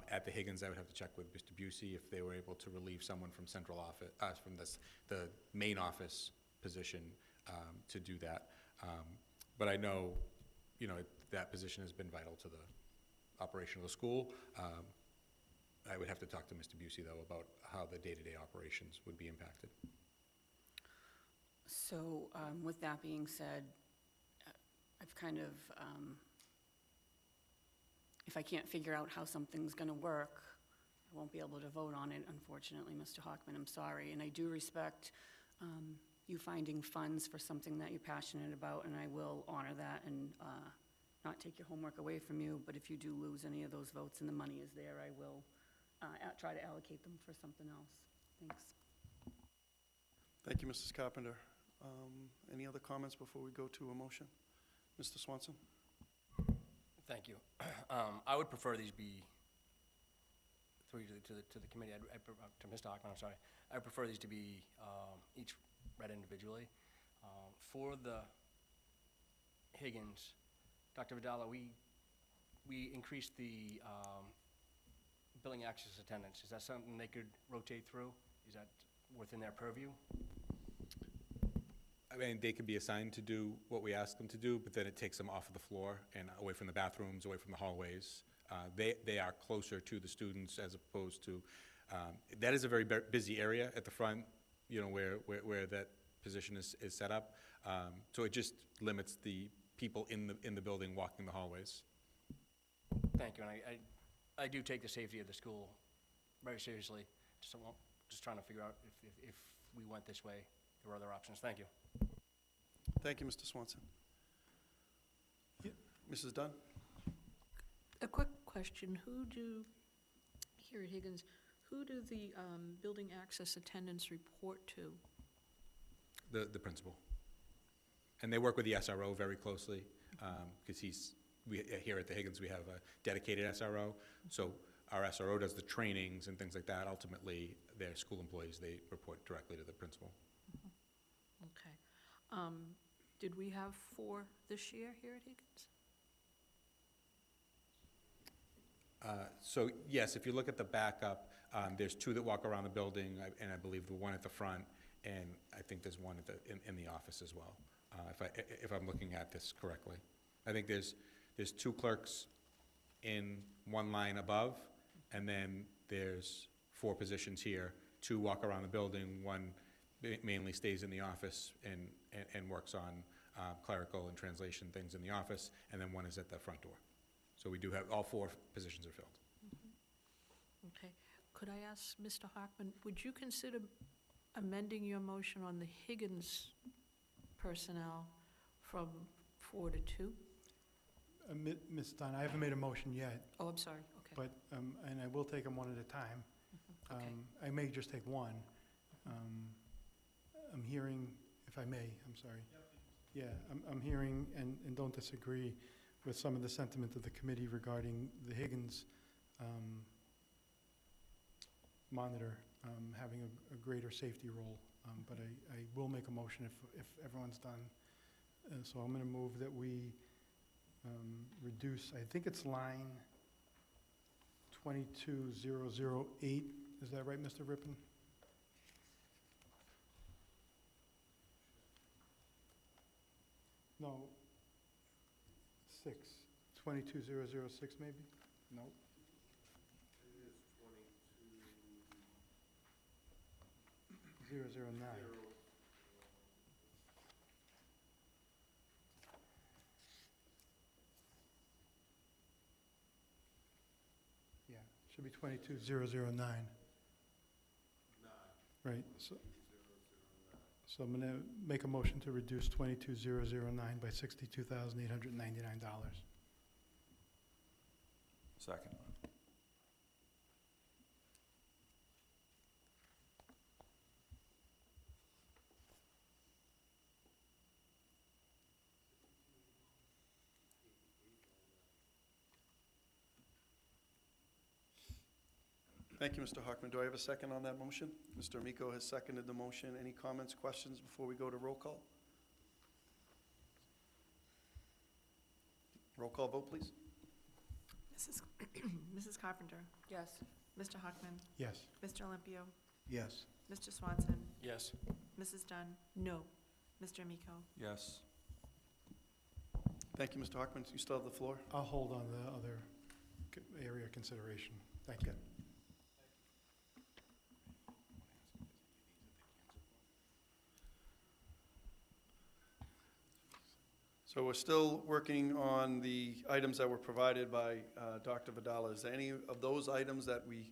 At the Higgins, I would have to check with Mr. Busey if they were able to relieve someone from central office, from the main office position to do that. But I know, that position has been vital to the operation of the school. I would have to talk to Mr. Busey, though, about how the day-to-day operations would be impacted. So with that being said, I've kind of, if I can't figure out how something's going to work, I won't be able to vote on it, unfortunately, Mr. Hockman. I'm sorry. And I do respect you finding funds for something that you're passionate about, and I will honor that and not take your homework away from you. But if you do lose any of those votes and the money is there, I will try to allocate them for something else. Thanks. Thank you, Mrs. Carpenter. Any other comments before we go to a motion? Mr. Swanson? Thank you. I would prefer these be, through you to the committee, to Mr. Hockman, I'm sorry. I would prefer these to be each read individually. For the Higgins, Dr. Vidala, we increased the billing access attendance. Is that something they could rotate through? Is that within their purview? I mean, they could be assigned to do what we ask them to do, but then it takes them off of the floor and away from the bathrooms, away from the hallways. They are closer to the students as opposed to, that is a very busy area at the front, where that position is set up. So it just limits the people in the building walking the hallways. Thank you, and I do take the safety of the school very seriously. Just trying to figure out if we went this way, there were other options. Thank you. Thank you, Mr. Swanson. Mrs. Dunn? A quick question, here at Higgins, who do the building access attendants report to? The principal. And they work with the SRO very closely, because here at the Higgins, we have a dedicated SRO. So our SRO does the trainings and things like that. Ultimately, their school employees, they report directly to the principal. Okay. Did we have 4 this year here at Higgins? So yes, if you look at the backup, there's 2 that walk around the building, and I believe the one at the front, and I think there's one in the office as well, if I'm looking at this correctly. I think there's 2 clerks in one line above, and then there's 4 positions here. 2 walk around the building, 1 mainly stays in the office and works on clerical and translation things in the office, and then 1 is at the front door. So we do have, all 4 positions are filled. Okay. Could I ask Mr. Hockman, would you consider amending your motion on the Higgins personnel from 4 to 2? Ms. Dunn, I haven't made a motion yet, Oh, I'm sorry, okay. but, and I will take them one at a time. Okay. I may just take one. I'm hearing, if I may, I'm sorry. Yeah, I'm hearing and don't disagree with some of the sentiment of the committee regarding the Higgins monitor having a greater safety role, but I will make a motion if everyone's done. So I'm going to move that we reduce, I think it's line 22008. Is that right, Mr. Rippon? No, 22006 maybe? No. It is 009. Yeah, should be 22009. Right, so I'm going to make a motion to reduce 22009 by $62,899. Second. Thank you, Mr. Hockman. Do I have a second on that motion? Mr. Amico has seconded the motion. Any comments, questions before we go to roll call? Roll call vote, please. Mrs. Carpenter, Yes. Mr. Hockman, Yes. Mr. Olympio, Yes. Mr. Swanson, Yes. Mrs. Dunn, No. Mr. Amico. Yes. Thank you, Mr. Hockman. You still have the floor. I'll hold on the other area consideration. Thank you. So we're still working on the items that were provided by Dr. Vidal. Is there any of those items that we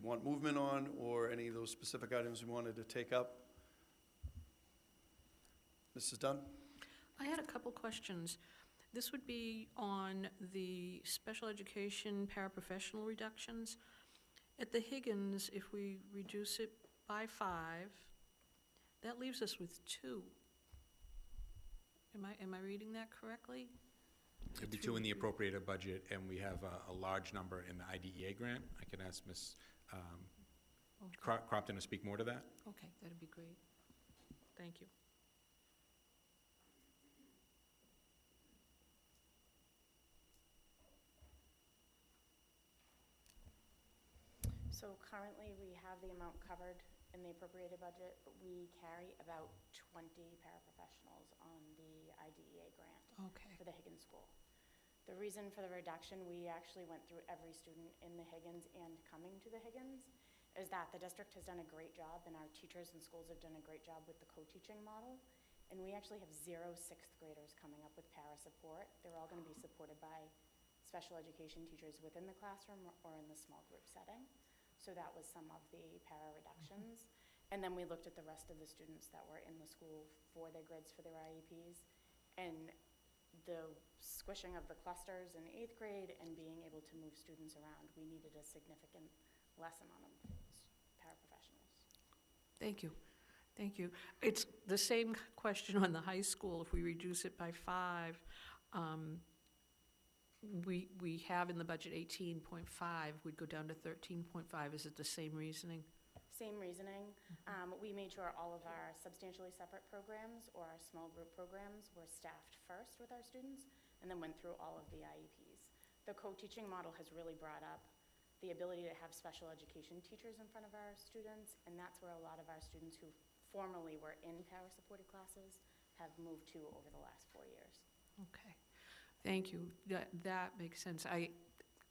want movement on, or any of those specific items we wanted to take up? Mrs. Dunn? I had a couple questions. This would be on the special education paraprofessional reductions. At the Higgins, if we reduce it by 5, that leaves us with 2. Am I reading that correctly? It'd be 2 in the appropriated budget, and we have a large number in the IDEA grant. I can ask Ms. Crompton to speak more to that. Okay, that'd be great. Thank you. So currently, we have the amount covered in the appropriated budget, but we carry about 20 paraprofessionals on the IDEA grant Okay. for the Higgins School. The reason for the reduction, we actually went through every student in the Higgins and coming to the Higgins, is that the district has done a great job, and our teachers and schools have done a great job with the co-teaching model. And we actually have 0 sixth graders coming up with para support. They're all going to be supported by special education teachers within the classroom or in the small group setting. So that was some of the para reductions. And then we looked at the rest of the students that were in the school for their grids for their IEPs. And the squishing of the clusters in 8th grade and being able to move students around, we needed a significant less amount of paraprofessionals. Thank you. Thank you. It's the same question on the high school. If we reduce it by 5, we have in the budget 18.5, we'd go down to 13.5. Is it the same reasoning? Same reasoning. We made sure all of our substantially separate programs or our small group programs were staffed first with our students and then went through all of the IEPs. The co-teaching model has really brought up the ability to have special education teachers in front of our students, and that's where a lot of our students who formerly were in para-supported classes have moved to over the last 4 years. Okay. Thank you. That makes sense. I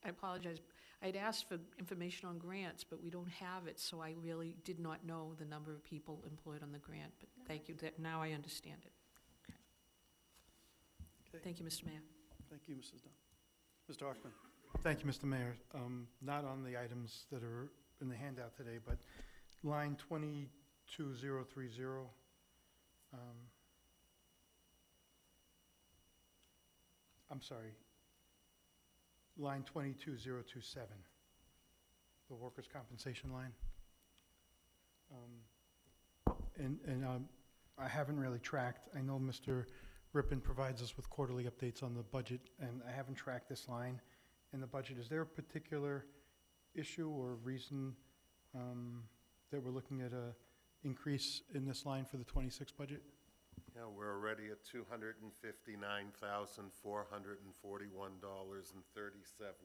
apologize. I'd asked for information on grants, but we don't have it, so I really did not know the number of people employed on the grant. But thank you. Now I understand it. Okay. Okay. Thank you, Mr. Mayor. Thank you, Mrs. Dunn. Mr. Hockman. Thank you, Mr. Mayor. Not on the items that are in the handout today, but line 22030, I'm sorry, line 22027, the workers' compensation line. I haven't really tracked. I know Mr. Rippon provides us with quarterly updates on the budget, and I haven't tracked this line in the budget. Is there a particular issue or reason that we're looking at a increase in this line for the 26 budget? Yeah, we're already at $259,441.37.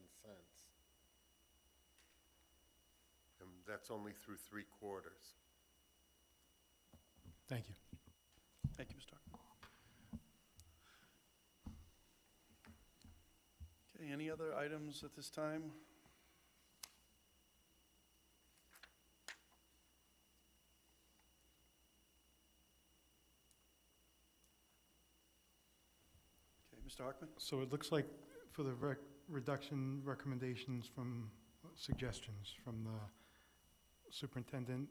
And that's only through 3 quarters. Thank you. Thank you, Mr. Hockman. Okay, any other items at this time? Okay, Mr. Hockman? So it looks like for the reduction recommendations from, suggestions from the superintendent,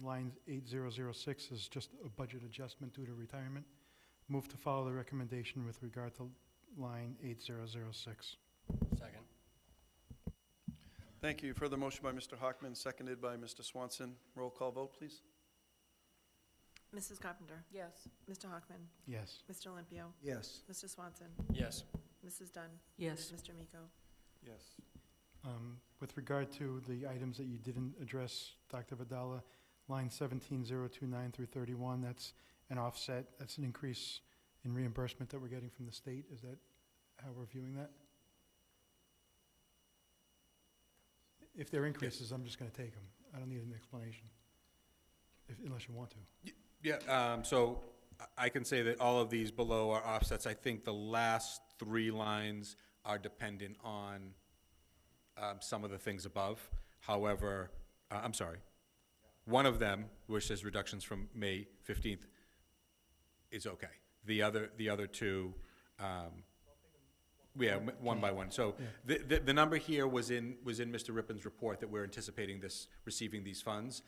line 8006 is just a budget adjustment due to retirement. Move to follow the recommendation with regard to line 8006. Second. Thank you. Further motion by Mr. Hockman, seconded by Mr. Swanson. Roll call vote, please. Mrs. Carpenter? Yes. Mr. Hockman? Yes. Mr. Olympio? Yes. Mr. Swanson? Yes. Mrs. Dunn? Yes. Mr. Miko? Yes. With regard to the items that you didn't address, Dr. Vidala, line 17029 through 31, that's an offset, that's an increase in reimbursement that we're getting from the state. Is that how we're viewing that? If they're increases, I'm just going to take them. I don't need an explanation, unless you want to. Yeah, so I can say that all of these below are offsets. I think the last 3 lines are dependent on some of the things above. However, I'm sorry, one of them, which says reductions from May 15th, is okay. The other 2, yeah, one by one. So the number here was in Mr. Rippon's report that we're anticipating receiving these funds.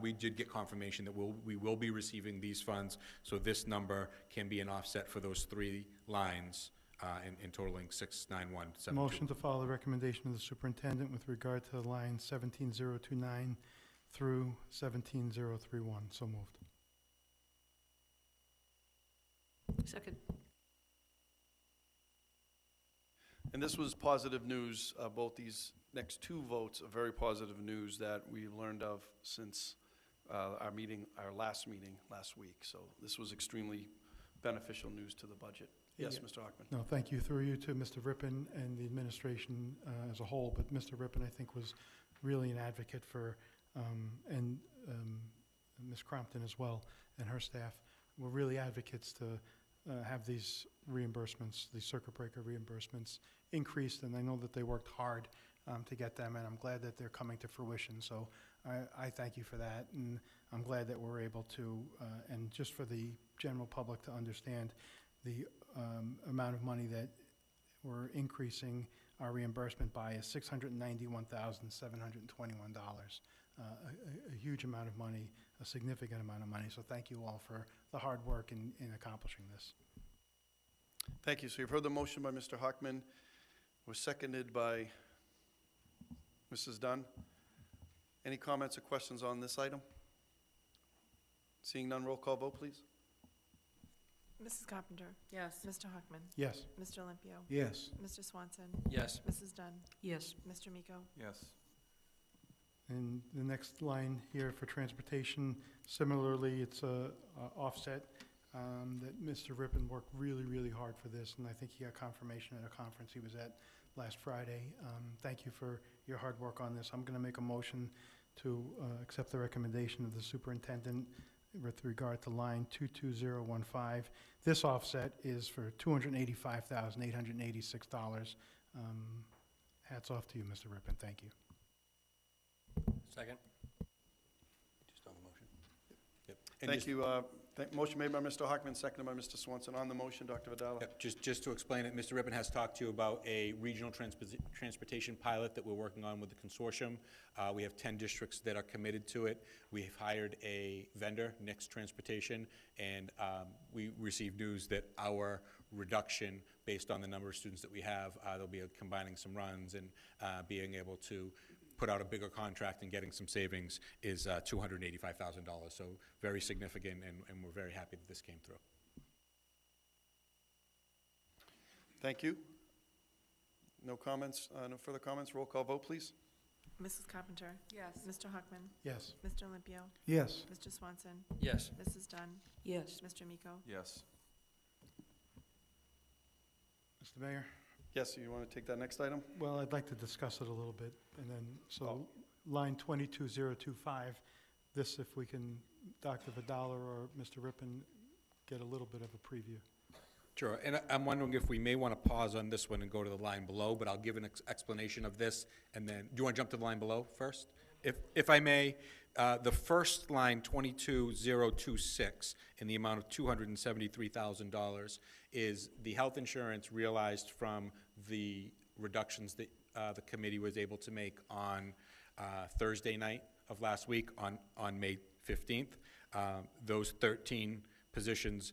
We did get confirmation that we will be receiving these funds, so this number can be an offset for those 3 lines in totaling 69172. Motion to follow the recommendation of the superintendent with regard to line 17029 through 17031. So moved. Second. And this was positive news. Both these next 2 votes are very positive news that we learned of since our last meeting last week. So this was extremely beneficial news to the budget. Yes, Yeah. Mr. Hockman. No, thank you. Through you to Mr. Rippon and the administration as a whole, but Mr. Rippon, I think, was really an advocate for, and Ms. Crompton as well, and her staff were really advocates to have these reimbursements, these circuit breaker reimbursements increased, and I know that they worked hard to get them, and I'm glad that they're coming to fruition. So I thank you for that, and I'm glad that we're able to, and just for the general public to understand the amount of money that we're increasing our reimbursement by is $691,721. A huge amount of money, a significant amount of money. So thank you all for the hard work in accomplishing this. Thank you. So you've heard the motion by Mr. Hockman, was seconded by Mrs. Dunn. Any comments or questions on this item? Seeing none, roll call vote, please. Mrs. Carpenter? Yes. Mr. Hockman? Yes. Mr. Olympio? Yes. Mr. Swanson? Yes. Mrs. Dunn? Yes. Mr. Miko? Yes. And the next line here for transportation, similarly, it's a offset that Mr. Rippon worked really, really hard for this, and I think he got confirmation at a conference he was at last Friday. Thank you for your hard work on this. I'm going to make a motion to accept the recommendation of the superintendent with regard to line 22015. This offset is for $285,886. Hats off to you, Mr. Rippon. Thank you. Second? Just on the motion. Yep. Thank you. Motion made by Mr. Hockman, seconded by Mr. Swanson. On the motion, Dr. Vidala. Yep, just to explain it, Mr. Rippon has talked to you about a regional transportation pilot that we're working on with the consortium. We have 10 districts that are committed to it. We've hired a vendor, Next Transportation, and we received news that our reduction, based on the number of students that we have, they'll be combining some runs and being able to put out a bigger contract and getting some savings is $285,000. So very significant, and we're very happy that this came through. Thank you. No comments, no further comments. Roll call vote, please. Mrs. Carpenter? Yes. Mr. Hockman? Yes. Mr. Olympio? Yes. Mr. Swanson? Yes. Mrs. Dunn? Yes. Mr. Miko? Yes. Mr. Mayor? Yes, you want to take that next item? Well, I'd like to discuss it a little bit, and then, so, line 22025, this, if we can, Dr. Vidala or Mr. Rippon, get a little bit of a preview. Sure, and I'm wondering if we may want to pause on this one and go to the line below, but I'll give an explanation of this, and then, do you want to jump to the line below first? If I may, the first line, 22026, in the amount of $273,000, is the health insurance realized from the reductions that the committee was able to make on Thursday night of last week on May 15th. Those 13 positions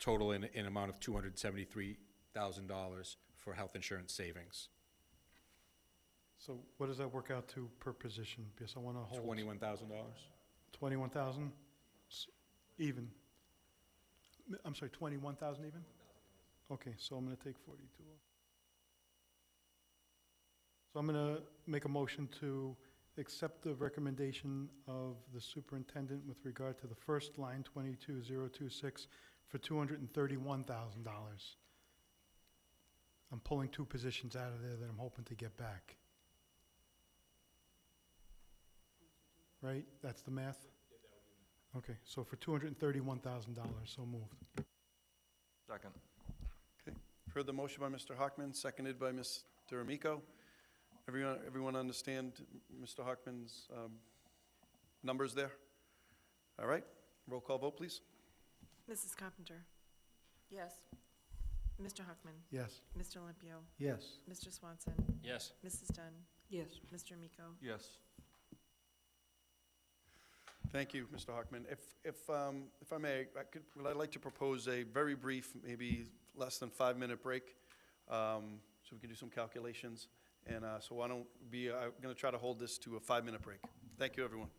total in an amount of $273,000 for health insurance savings. So what does that work out to per position? Because I want to hold. $21,000. 21,000? Even? I'm sorry, 21,000 even? Okay, so I'm going to take 42 off. So I'm going to make a motion to accept the recommendation of the superintendent with regard to the first line, 22026, for $231,000. I'm pulling 2 positions out of there that I'm hoping to get back. Right? That's the math? Okay, so for $231,000, so moved. Second. Okay. Heard the motion by Mr. Hockman, seconded by Mr. Amico. Everyone understand Mr. Hockman's numbers there? All right. Roll call vote, please. Mrs. Carpenter? Yes. Mr. Hockman? Yes. Mr. Olympio? Yes. Mr. Swanson? Yes. Mrs. Dunn? Yes. Mr. Miko? Yes. Thank you, Mr. Hockman. If I may, I'd like to propose a very brief, maybe less than 5-minute break, so we can do some calculations. And so I'm going to try to hold this to a 5-minute break. Thank you, everyone.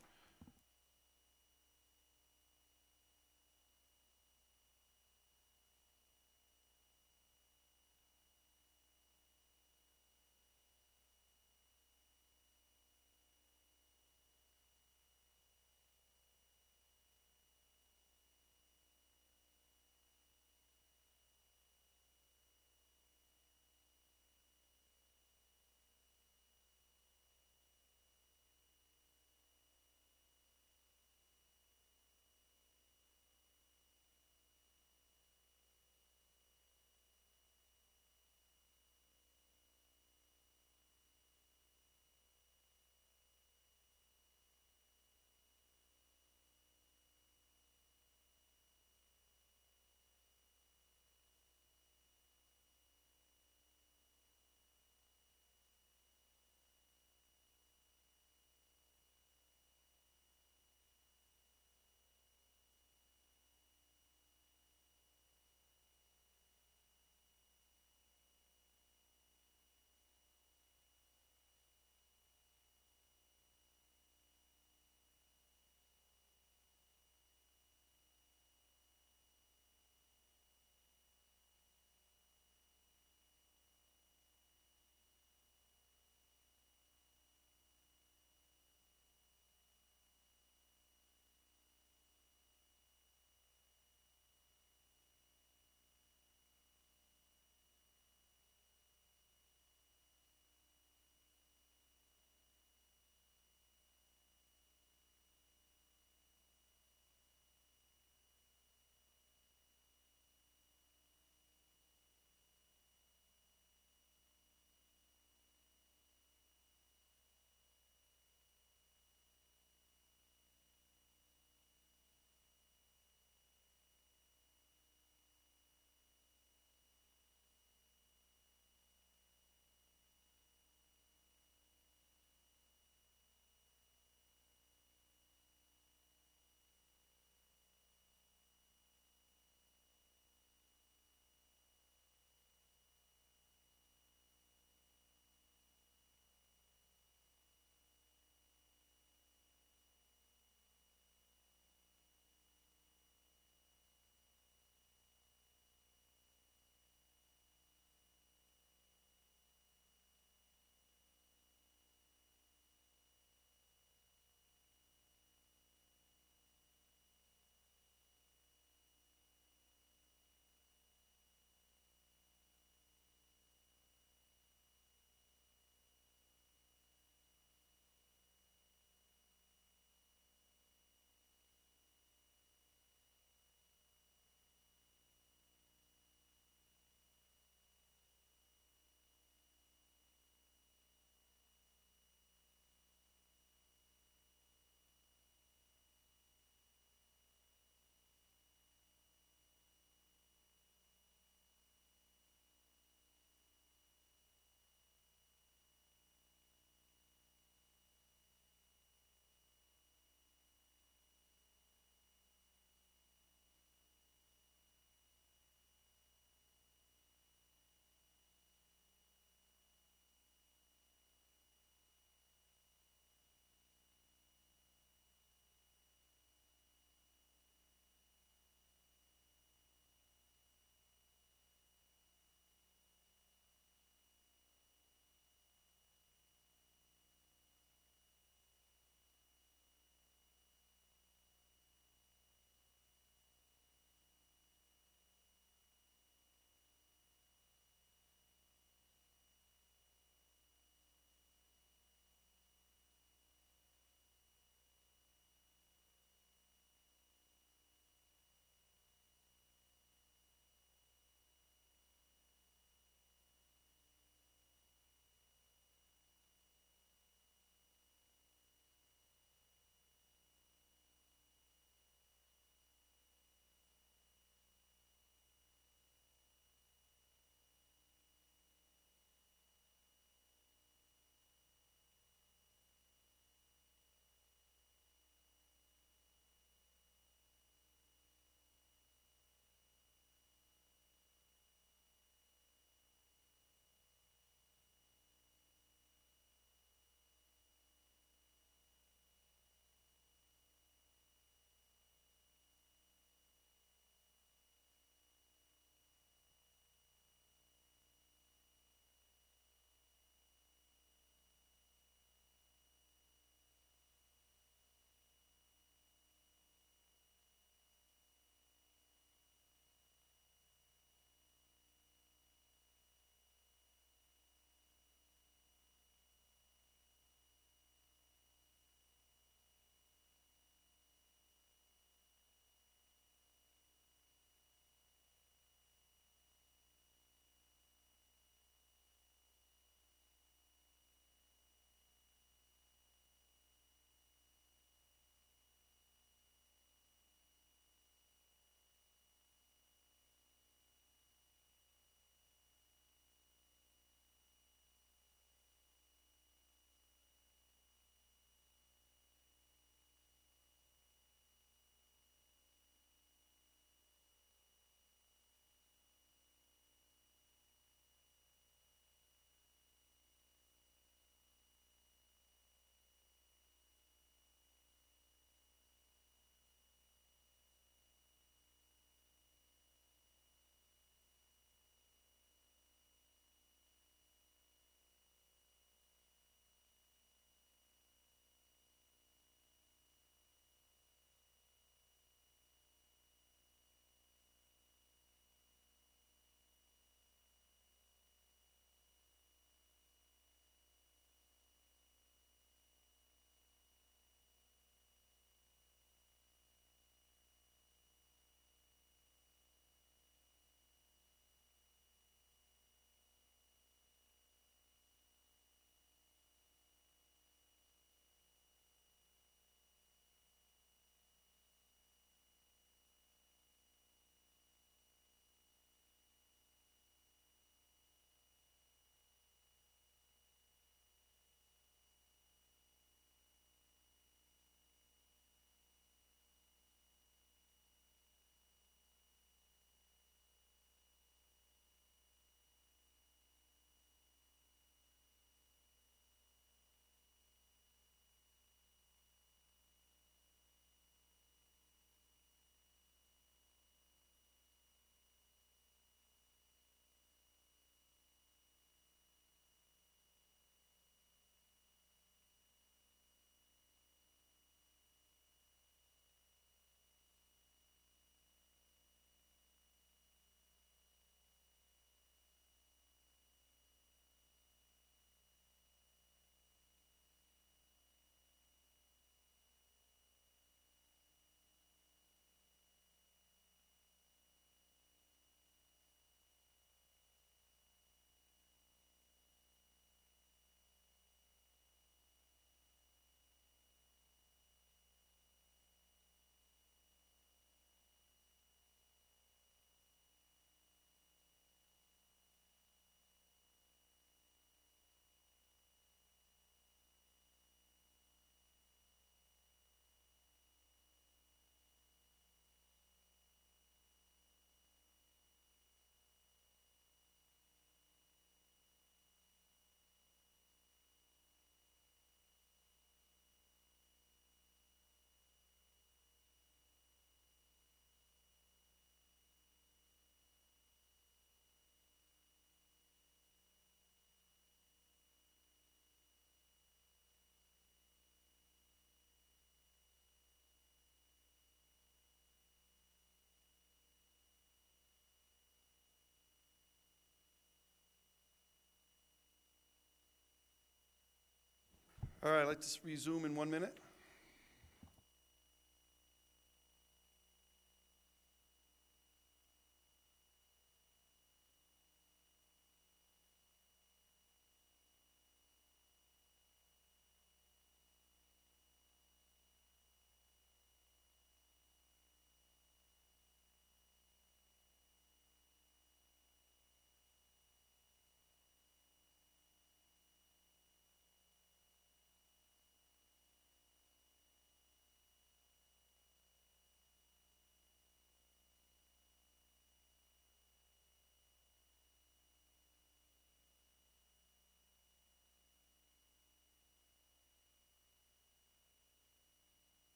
All right, I'd like to resume in 1 minute.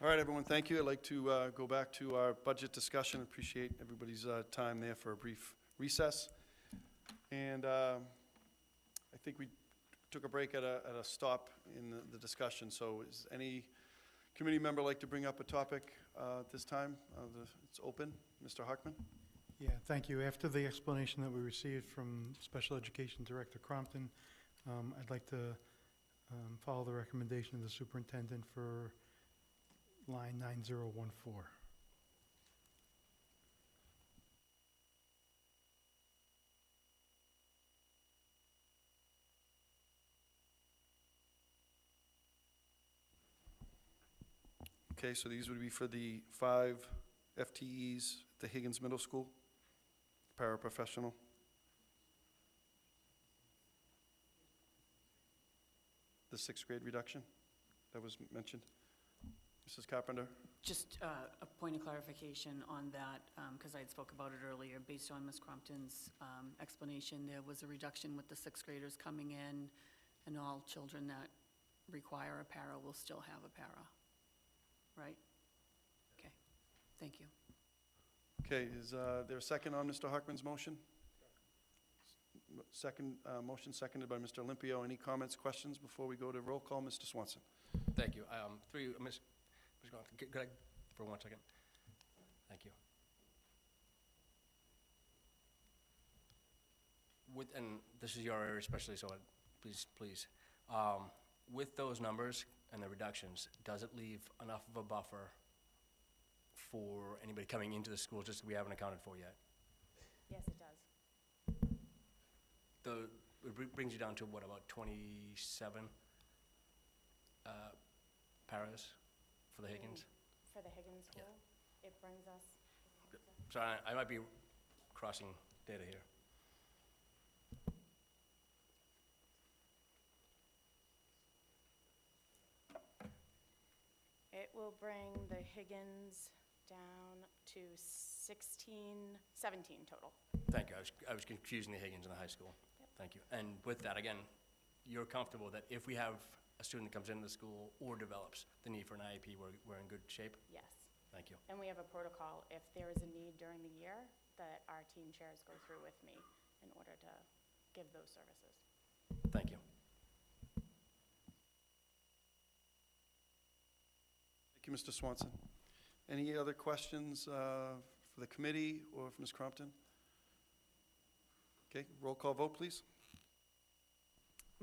All right, everyone, thank you. I'd like to go back to our budget discussion. Appreciate everybody's time there for a brief recess. And I think we took a break at a stop in the discussion. So is any committee member like to bring up a topic at this time? It's open. Mr. Hockman? Yeah, thank you. After the explanation that we received from Special Education Director Crompton, I'd like to follow the recommendation of the superintendent for line 9014. Okay, so these would be for the 5 FTEs at the Higgins Middle School, paraprofessional. The 6th grade reduction that was mentioned. Mrs. Carpenter? Just a point of clarification on that, because I had spoke about it earlier. Based on Ms. Crompton's explanation, there was a reduction with the 6th graders coming in, and all children that require a para will still have a para, right? Okay, thank you. Okay, is there a second on Mr. Hockman's motion? Second, motion seconded by Mr. Olympio. Any comments, questions before we go to roll call? Mr. Swanson? Thank you. Ms. Could I, for 1 second? Thank you. And this is your area especially, so please. With those numbers and the reductions, does it leave enough of a buffer for anybody coming into the school just that we haven't accounted for yet? Yes, it does. It brings you down to what, about 27 paras for the Higgins? For the Higgins Yeah. school, it brings us, So I might be crossing data here. it will bring the Higgins down to 16, 17 total. Thank you. I was confusing the Higgins and the high school. Yep. Thank you. And with that, again, you're comfortable that if we have a student that comes into the school or develops the need for an IEP, we're in good shape? Yes. Thank you. And we have a protocol, if there is a need during the year, that our team chairs go through with me in order to give those services. Thank you. Thank you, Mr. Swanson. Any other questions for the committee or for Ms. Crompton? Okay, roll call vote, please.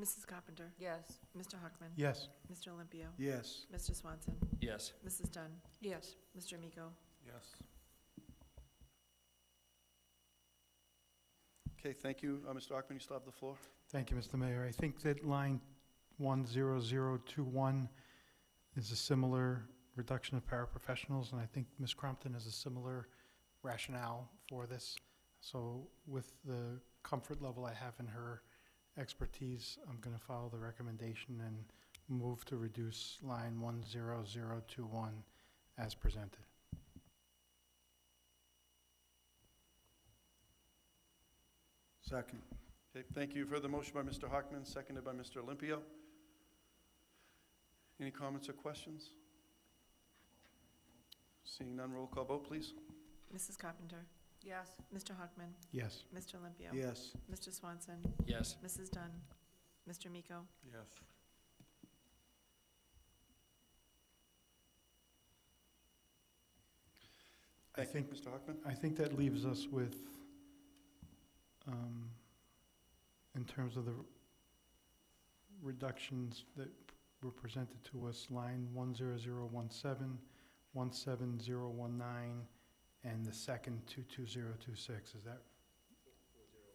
Mrs. Carpenter? Yes. Mr. Hockman? Yes. Mr. Olympio? Yes. Mr. Swanson? Yes. Mrs. Dunn? Yes. Mr. Miko? Yes. Okay, thank you. Mr. Hockman, you still have the floor. Thank you, Mr. Mayor. I think that line 10021 is a similar reduction of paraprofessionals, and I think Ms. Crumpton has a similar rationale for this. So with the comfort level I have in her expertise, I'm going to follow the recommendation and move to reduce line 10021 as presented. Second. Okay, thank you. Further motion by Mr. Hockman, seconded by Mr. Olympio. Any comments or questions? Seeing none, roll call vote, please. Mrs. Carpenter? Yes. Mr. Hockman? Yes. Mr. Olympio? Yes. Mr. Swanson? Yes. Mrs. Dunn? Mr. Miko? Yes. Thank you, Mr. Hockman. I think that leaves us with, in terms of the reductions that were presented to us, line 10017, 17019, and the second 22026, is that?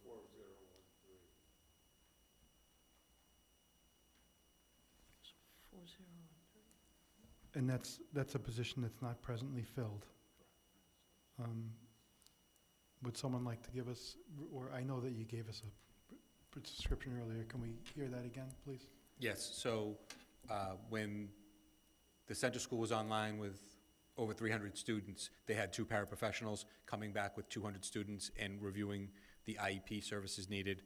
4013. And that's a position that's not presently filled. Would someone like to give us, or I know that you gave us a description earlier, can we hear that again, please? Yes, so when the center school was online with over 300 students, they had 2 paraprofessionals coming back with 200 students and reviewing the IEP services needed.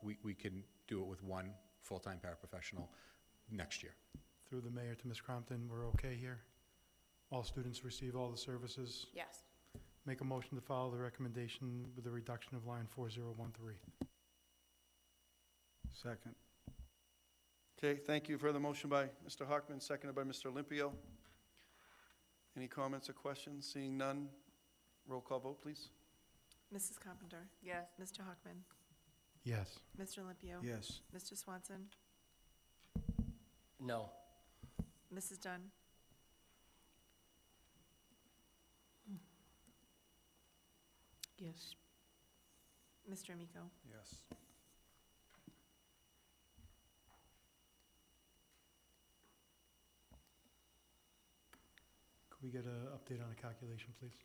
We can do it with 1 full-time paraprofessional next year. Through the mayor to Ms. Crompton, we're okay here? All students receive all the services? Yes. Make a motion to follow the recommendation with the reduction of line 4013. Second. Okay, thank you. Further motion by Mr. Hockman, seconded by Mr. Olympio. Any comments or questions? Seeing none, roll call vote, please. Mrs. Carpenter? Yes. Mr. Hockman? Yes. Mr. Olympio? Yes. Mr. Swanson? No. Mrs. Dunn? Yes. Mr. Miko? Yes. Could we get an update on the calculation, please?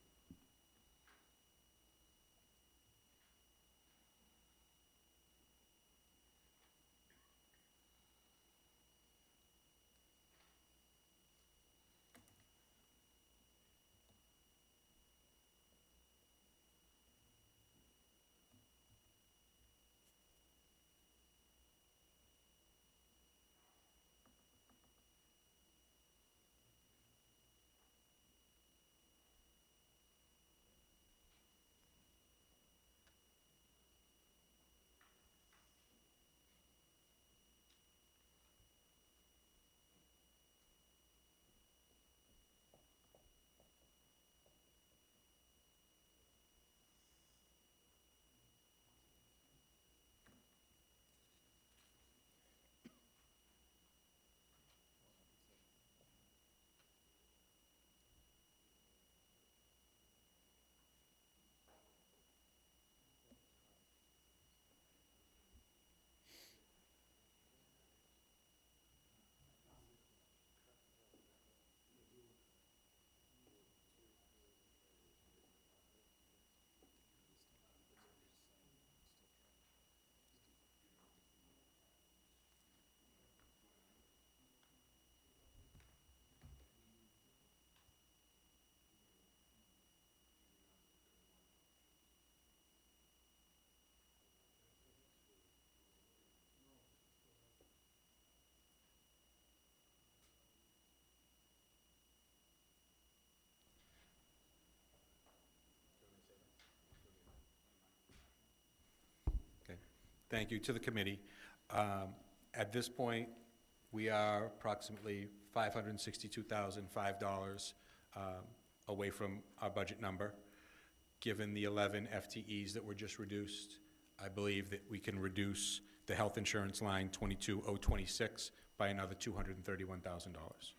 Thank you to the committee. At this point, we are approximately $562,005 away from our budget number. Given the 11 FTEs that were just reduced, I believe that we can reduce the health insurance line 22026 by another $231,000.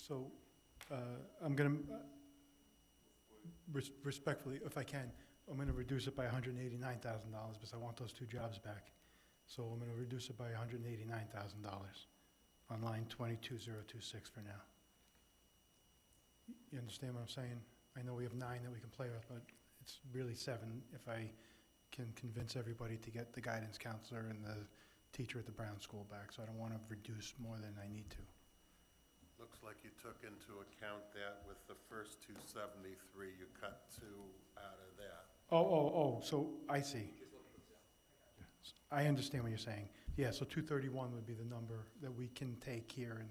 So, I'm gonna, respectfully, if I can, I'm gonna reduce it by $189,000 because I want those two jobs back. So I'm gonna reduce it by $189,000 on line 22026 for now. You understand what I'm saying? I know we have 9 that we can play with, but it's really 7 if I can convince everybody to get the guidance counselor and the teacher at the Brown School back. So I don't want to reduce more than I need to. Looks like you took into account that with the first 273, you cut 2 out of that. Oh, so I see. I understand what you're saying. Yeah, so 231 would be the number that we can take here and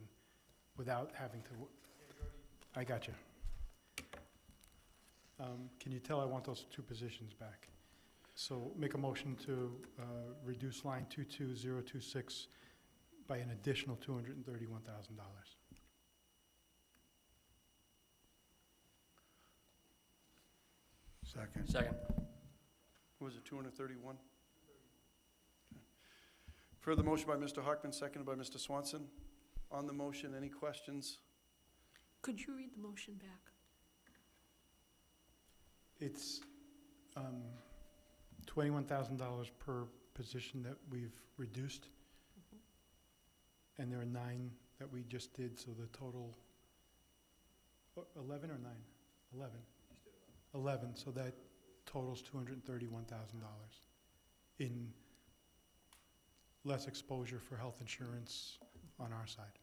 without having to, I got you. Can you tell I want those 2 positions back? So make a motion to reduce line 22026 by an additional $231,000. Second. Second. What was it, 231? Further motion by Mr. Hockman, seconded by Mr. Swanson. On the motion, any questions? Could you read the motion back? It's $21,000 per position that we've reduced. And there are 9 that we just did, so the total, 11 or 9? 11. 11, so that totals $231,000 in less exposure for health insurance on our side.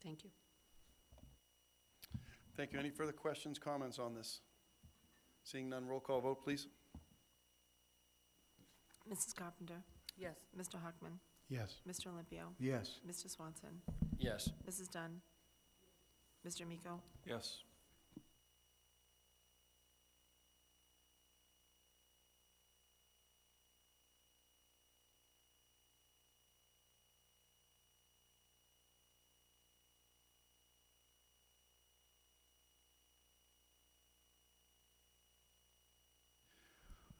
Thank you. Thank you. Any further questions, comments on this? Seeing none, roll call vote, please. Mrs. Carpenter? Yes. Mr. Hockman? Yes. Mr. Olympio? Yes. Mr. Swanson? Yes. Mrs. Dunn? Mr. Amico? Yes.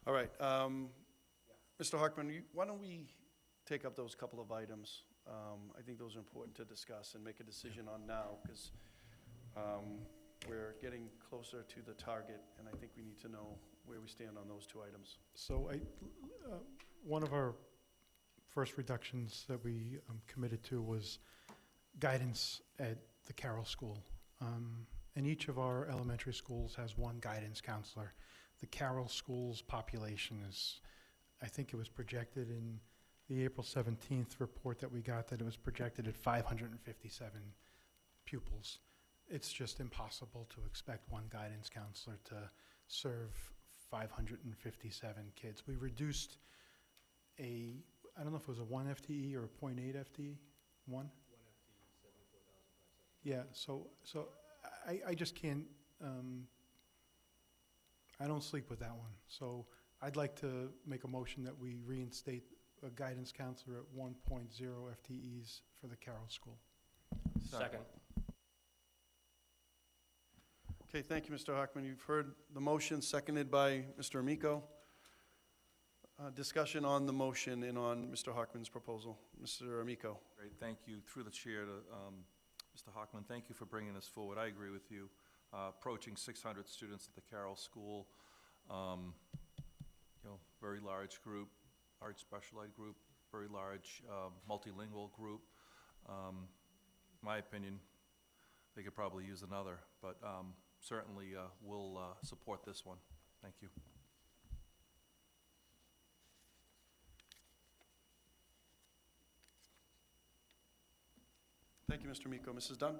All right. Mr. Hockman, why don't we take up those couple of items? I think those are important to discuss and make a decision on now, because we're getting closer to the target, and I think we need to know where we stand on those 2 items. So one of our first reductions that we committed to was guidance at the Carroll School. And each of our elementary schools has 1 guidance counselor. The Carroll School's population is, I think it was projected in the April 17th report that we got, that it was projected at 557 pupils. It's just impossible to expect 1 guidance counselor to serve 557 kids. We reduced I don't know if it was a 1 FTE or a 0.8 FTE, 1? 1 FTE, 74,570. Yeah, so I just can't, I don't sleep with that one. So I'd like to make a motion that we reinstate a guidance counselor at 1.0 FTEs for the Carroll School. Second. Okay, thank you, Mr. Hockman. You've heard the motion, seconded by Mr. Amico. Discussion on the motion and on Mr. Hockman's proposal. Mr. Amico. Great, thank you. Through the chair to Mr. Hockman, thank you for bringing this forward. I agree with you. Approaching 600 students at the Carroll School, very large group, large special ed group, very large multilingual group. My opinion, they could probably use another, but certainly we'll support this one. Thank you. Thank you, Mr. Amico. Mrs. Dunn?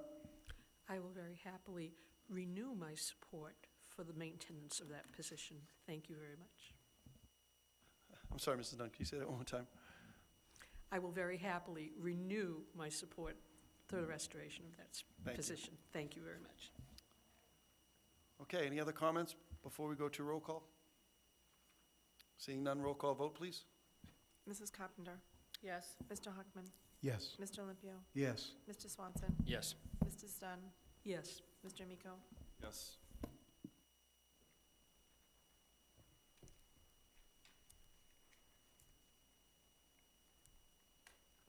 I will very happily renew my support for the maintenance of that position. Thank you very much. I'm sorry, Mrs. Dunn, can you say that one more time? I will very happily renew my support for the restoration of that Thank you. position. Thank you very much. Okay, any other comments before we go to roll call? Seeing none, roll call vote, please. Mrs. Carpenter? Yes. Mr. Hockman? Yes. Mr. Olympio? Yes. Mr. Swanson? Yes. Mrs. Dunn? Yes. Mr. Amico? Yes.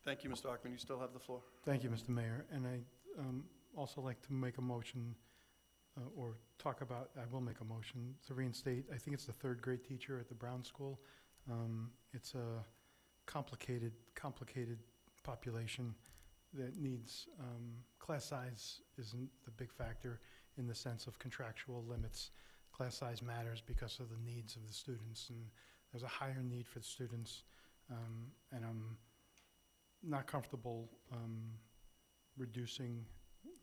Thank you, Mr. Hockman. You still have the floor. Thank you, Mr. Mayor. And I also like to make a motion, or talk about, I will make a motion to reinstate, I think it's the third grade teacher at the Brown School. It's a complicated population that needs, class size isn't the big factor in the sense of contractual limits. Class size matters because of the needs of the students, and there's a higher need for the students, and I'm not comfortable reducing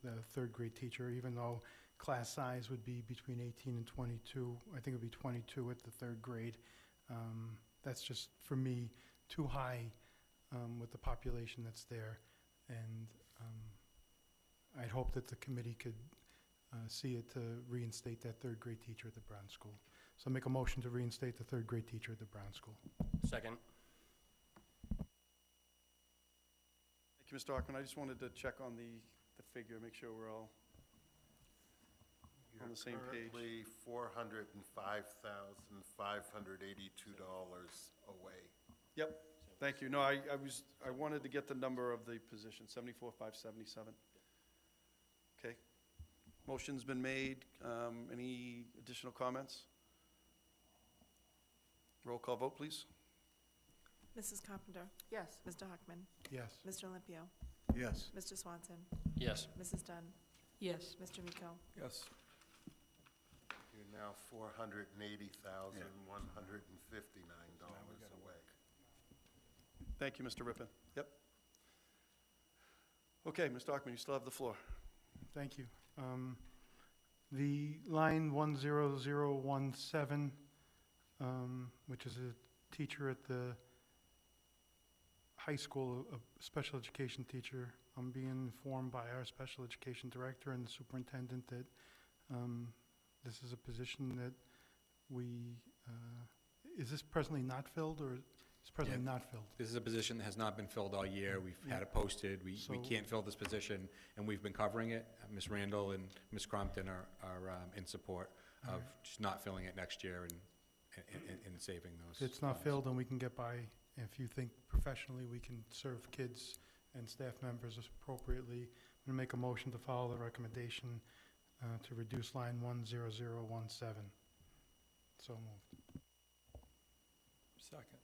the third grade teacher, even though class size would be between 18 and 22. I think it would be 22 at the third grade. That's just, for me, too high with the population that's there. And I'd hope that the committee could see it to reinstate that third grade teacher at the Brown School. So make a motion to reinstate the third grade teacher at the Brown School. Second. Thank you, Mr. Hockman. I just wanted to check on the figure, make sure we're all on the same page. Currently $405,582 away. Yep, thank you. No, I wanted to get the number of the position, 74,577. Okay. Motion's been made. Any additional comments? Roll call vote, please. Mrs. Carpenter? Yes. Mr. Hockman? Yes. Mr. Olympio? Yes. Mr. Swanson? Yes. Mrs. Dunn? Yes. Mr. Miko? Yes. You're now $480,159 away. Thank you, Mr. Rippon. Yep. Okay, Mr. Hockman, you still have the floor. Thank you. The line 10017, which is a teacher at the high school, a special education teacher, I'm being informed by our special education director and the superintendent that this is a position that we, is this presently not filled, or is presently not filled? This is a position that has not been filled all year. We've had it posted. We So- can't fill this position, and we've been covering it. Ms. Randall and Ms. Crompton are in support of just not filling it next year and saving those. If it's not funds. filled, then we can get by. If you think professionally we can serve kids and staff members appropriately, I'm going to make a motion to follow the recommendation to reduce line 10017. So moved. Second.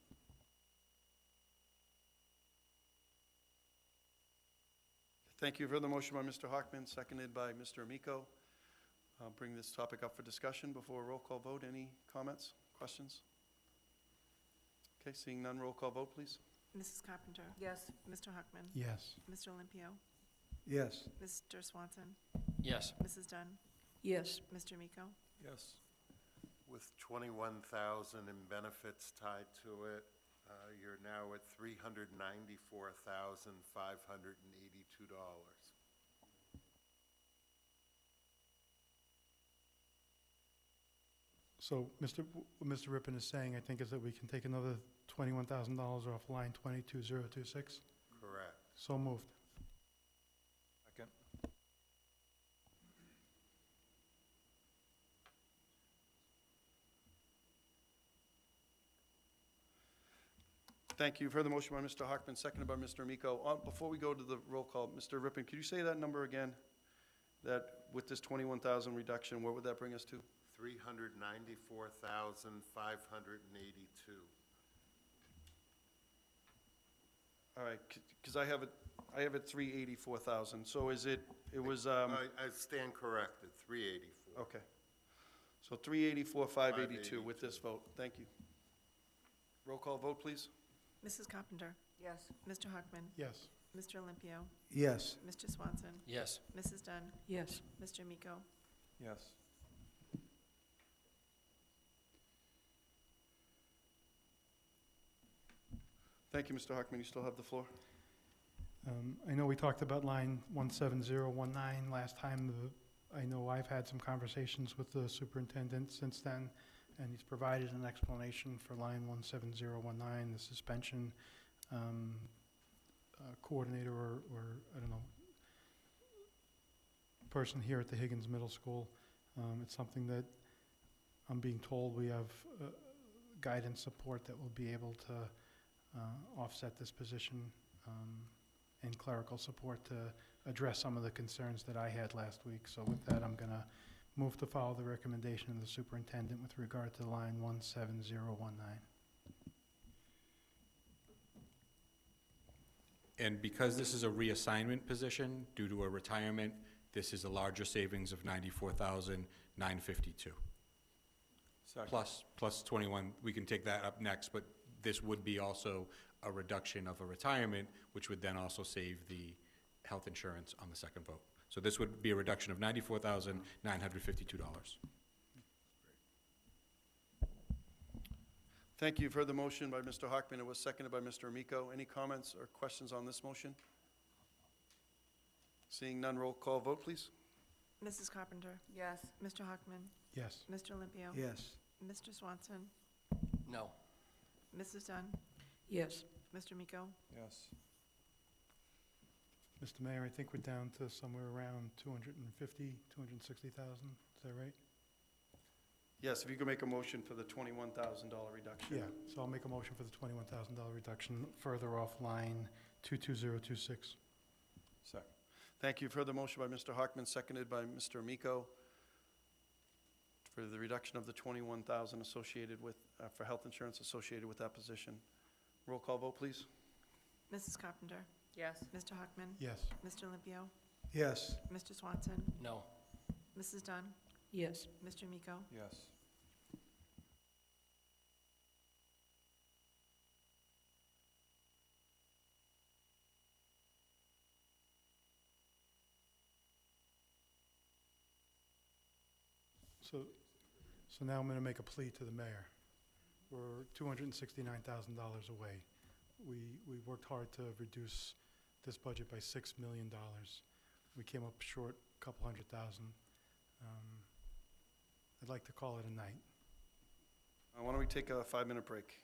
Thank you. You've heard the motion by Mr. Hockman, seconded by Mr. Amico. I'll bring this topic up for discussion before a roll call vote. Any comments, questions? Okay, seeing none, roll call vote, please. Mrs. Carpenter? Yes. Mr. Hockman? Yes. Mr. Olympio? Yes. Mr. Swanson? Yes. Mrs. Dunn? Yes. Mr. Miko? Yes. With 21,000 in benefits tied to it, you're now at $394,582. So what Mr. Rippon is saying, I think, is that we can take another $21,000 off line 22026. Correct. So moved. Second. Thank you. You've heard the motion by Mr. Hockman, seconded by Mr. Amico. Before we go to the roll call, Mr. Rippon, could you say that number again? That with this 21,000 reduction, what would that bring us to? $394,582. All right, because I have it 384,000. So is it was, I stand corrected, 384. okay. So 384,582 with this vote. Thank you. Roll call vote, please. Mrs. Carpenter? Yes. Mr. Hockman? Yes. Mr. Olympio? Yes. Mr. Swanson? Yes. Mrs. Dunn? Yes. Mr. Miko? Yes. Thank you, Mr. Hockman. You still have the floor. I know we talked about line 17019 last time. I know I've had some conversations with the superintendent since then, and he's provided an explanation for line 17019, the suspension coordinator or, I don't know, person here at the Higgins Middle School. It's something that I'm being told we have guidance support that will be able to offset this position. and clerical support to address some of the concerns that I had last week. So with that, I'm going to move to follow the recommendation of the superintendent with regard to line 17019. And because this is a reassignment position, due to a retirement, this is a larger savings of $94,952. Second. Plus 21, we can take that up next, but this would be also a reduction of a retirement, which would then also save the health insurance on the second vote. So this would be a reduction of $94,952. Thank you. You've heard the motion by Mr. Hockman. It was seconded by Mr. Amico. Any comments or questions on this motion? Seeing none, roll call vote, please. Mrs. Carpenter? Yes. Mr. Hockman? Yes. Mr. Olympio? Yes. Mr. Swanson? No. Mrs. Dunn? Yes. Mr. Miko? Yes. Mr. Mayor, I think we're down to somewhere around 250, 260,000. Is that right? Yes, if you could make a motion for the $21,000 reduction. Yeah, so I'll make a motion for the $21,000 reduction further off line 22026. Second. Thank you. You've heard the motion by Mr. Hockman, seconded by Mr. Amico, for the reduction of the $21,000 associated with, for health insurance associated with that position. Roll call vote, please. Mrs. Carpenter? Yes. Mr. Hockman? Yes. Mr. Olympio? Yes. Mr. Swanson? No. Mrs. Dunn? Yes. Mr. Miko? Yes. So now I'm going to make a plea to the mayor. We're $269,000 away. We worked hard to reduce this budget by $6 million. We came up short a couple $100,000. I'd like to call it a night. Why don't we take a 5-minute break?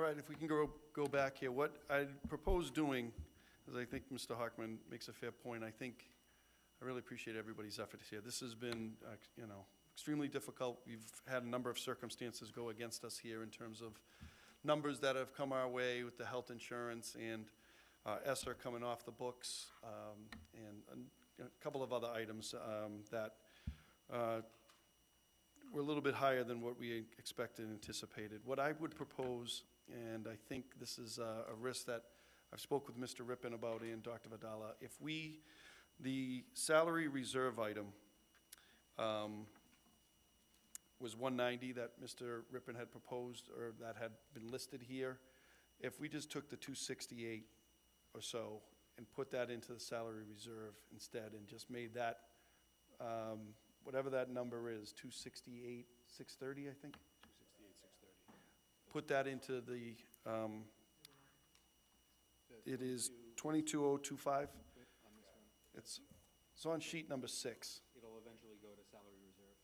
All right, if we can go back here, what I propose doing, as I think Mr. Hockman makes a fair point, I really appreciate everybody's efforts here. This has been, extremely difficult. We've had a number of circumstances go against us here in terms of numbers that have come our way with the health insurance and ESSER coming off the books, and a couple of other items that were a little bit higher than what we expected and anticipated. What I would propose, and I think this is a risk that I've spoke with Mr. Rippon about and Dr. Vidala, the salary reserve item was 190 that Mr. Rippon had proposed, or that had been listed here. If we just took the 268 or so and put that into the salary reserve instead and just made that, whatever that number is, 268, 630, I think? 268, 630. Put that into the, it is 22025. It's on sheet number 6. It'll eventually go to salary reserve.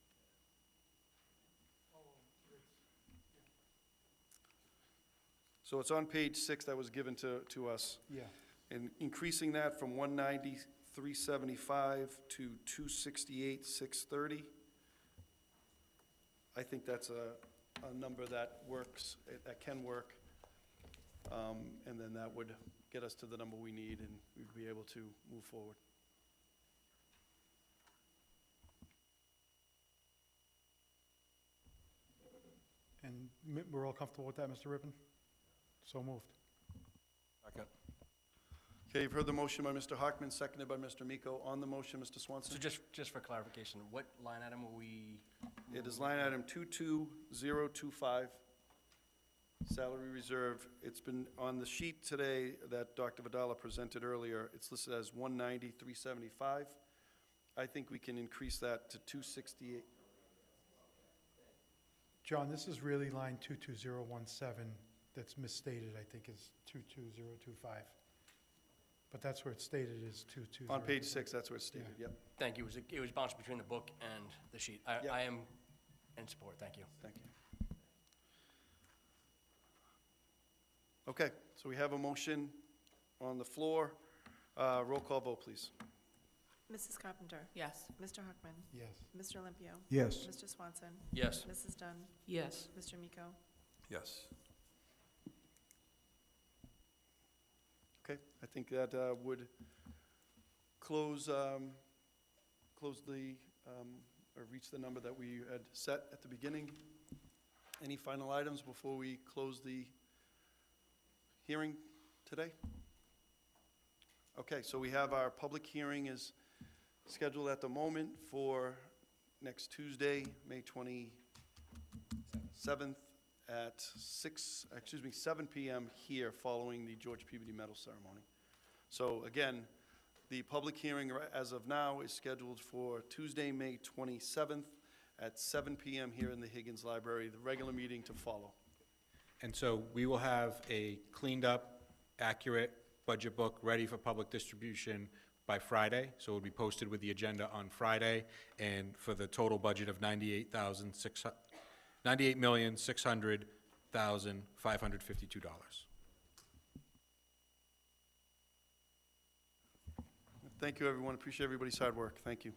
So it's on page 6 that was given to us. Yeah. And increasing that from 190, 375 to 268, 630. I think that's a number that works, that can work. And then that would get us to the number we need, and we'd be able to move forward. And we're all comfortable with that, Mr. Rippon? So moved. Second. Okay, you've heard the motion by Mr. Hockman, seconded by Mr. Miko. On the motion, Mr. Swanson? So just for clarification, what line item are we? It is line item 22025, salary reserve. It's been on the sheet today that Dr. Vidala presented earlier. It's listed as 190, 375. I think we can increase that to 268. John, this is really line 22017 that's misstated, I think, is 22025. But that's where it's stated is 220. On page 6, that's where it's stated, Yeah. yep. Thank you. It was bounced between the book and the sheet. Yeah. I am in support. Thank you. Thank you. Okay, so we have a motion on the floor. Roll call vote, please. Mrs. Carpenter? Yes. Mr. Hockman? Yes. Mr. Olympio? Yes. Mr. Swanson? Yes. Mrs. Dunn? Yes. Mr. Miko? Yes. Okay, I think that would close the, or reach the number that we had set at the beginning. Any final items before we close the hearing today? Okay, so we have our public hearing is scheduled at the moment for next Tuesday, May 27th at 7 p.m. here following the George Peabody Medal Ceremony. So again, the public hearing as of now is scheduled for Tuesday, May 27th at 7 p.m. here in the Higgins Library, the regular meeting to follow. And so we will have a cleaned up, accurate budget book ready for public distribution by Friday. So it will be posted with the agenda on Friday, and for the total budget of $98,600,552. Thank you, everyone. Appreciate everybody's hard work. Thank you.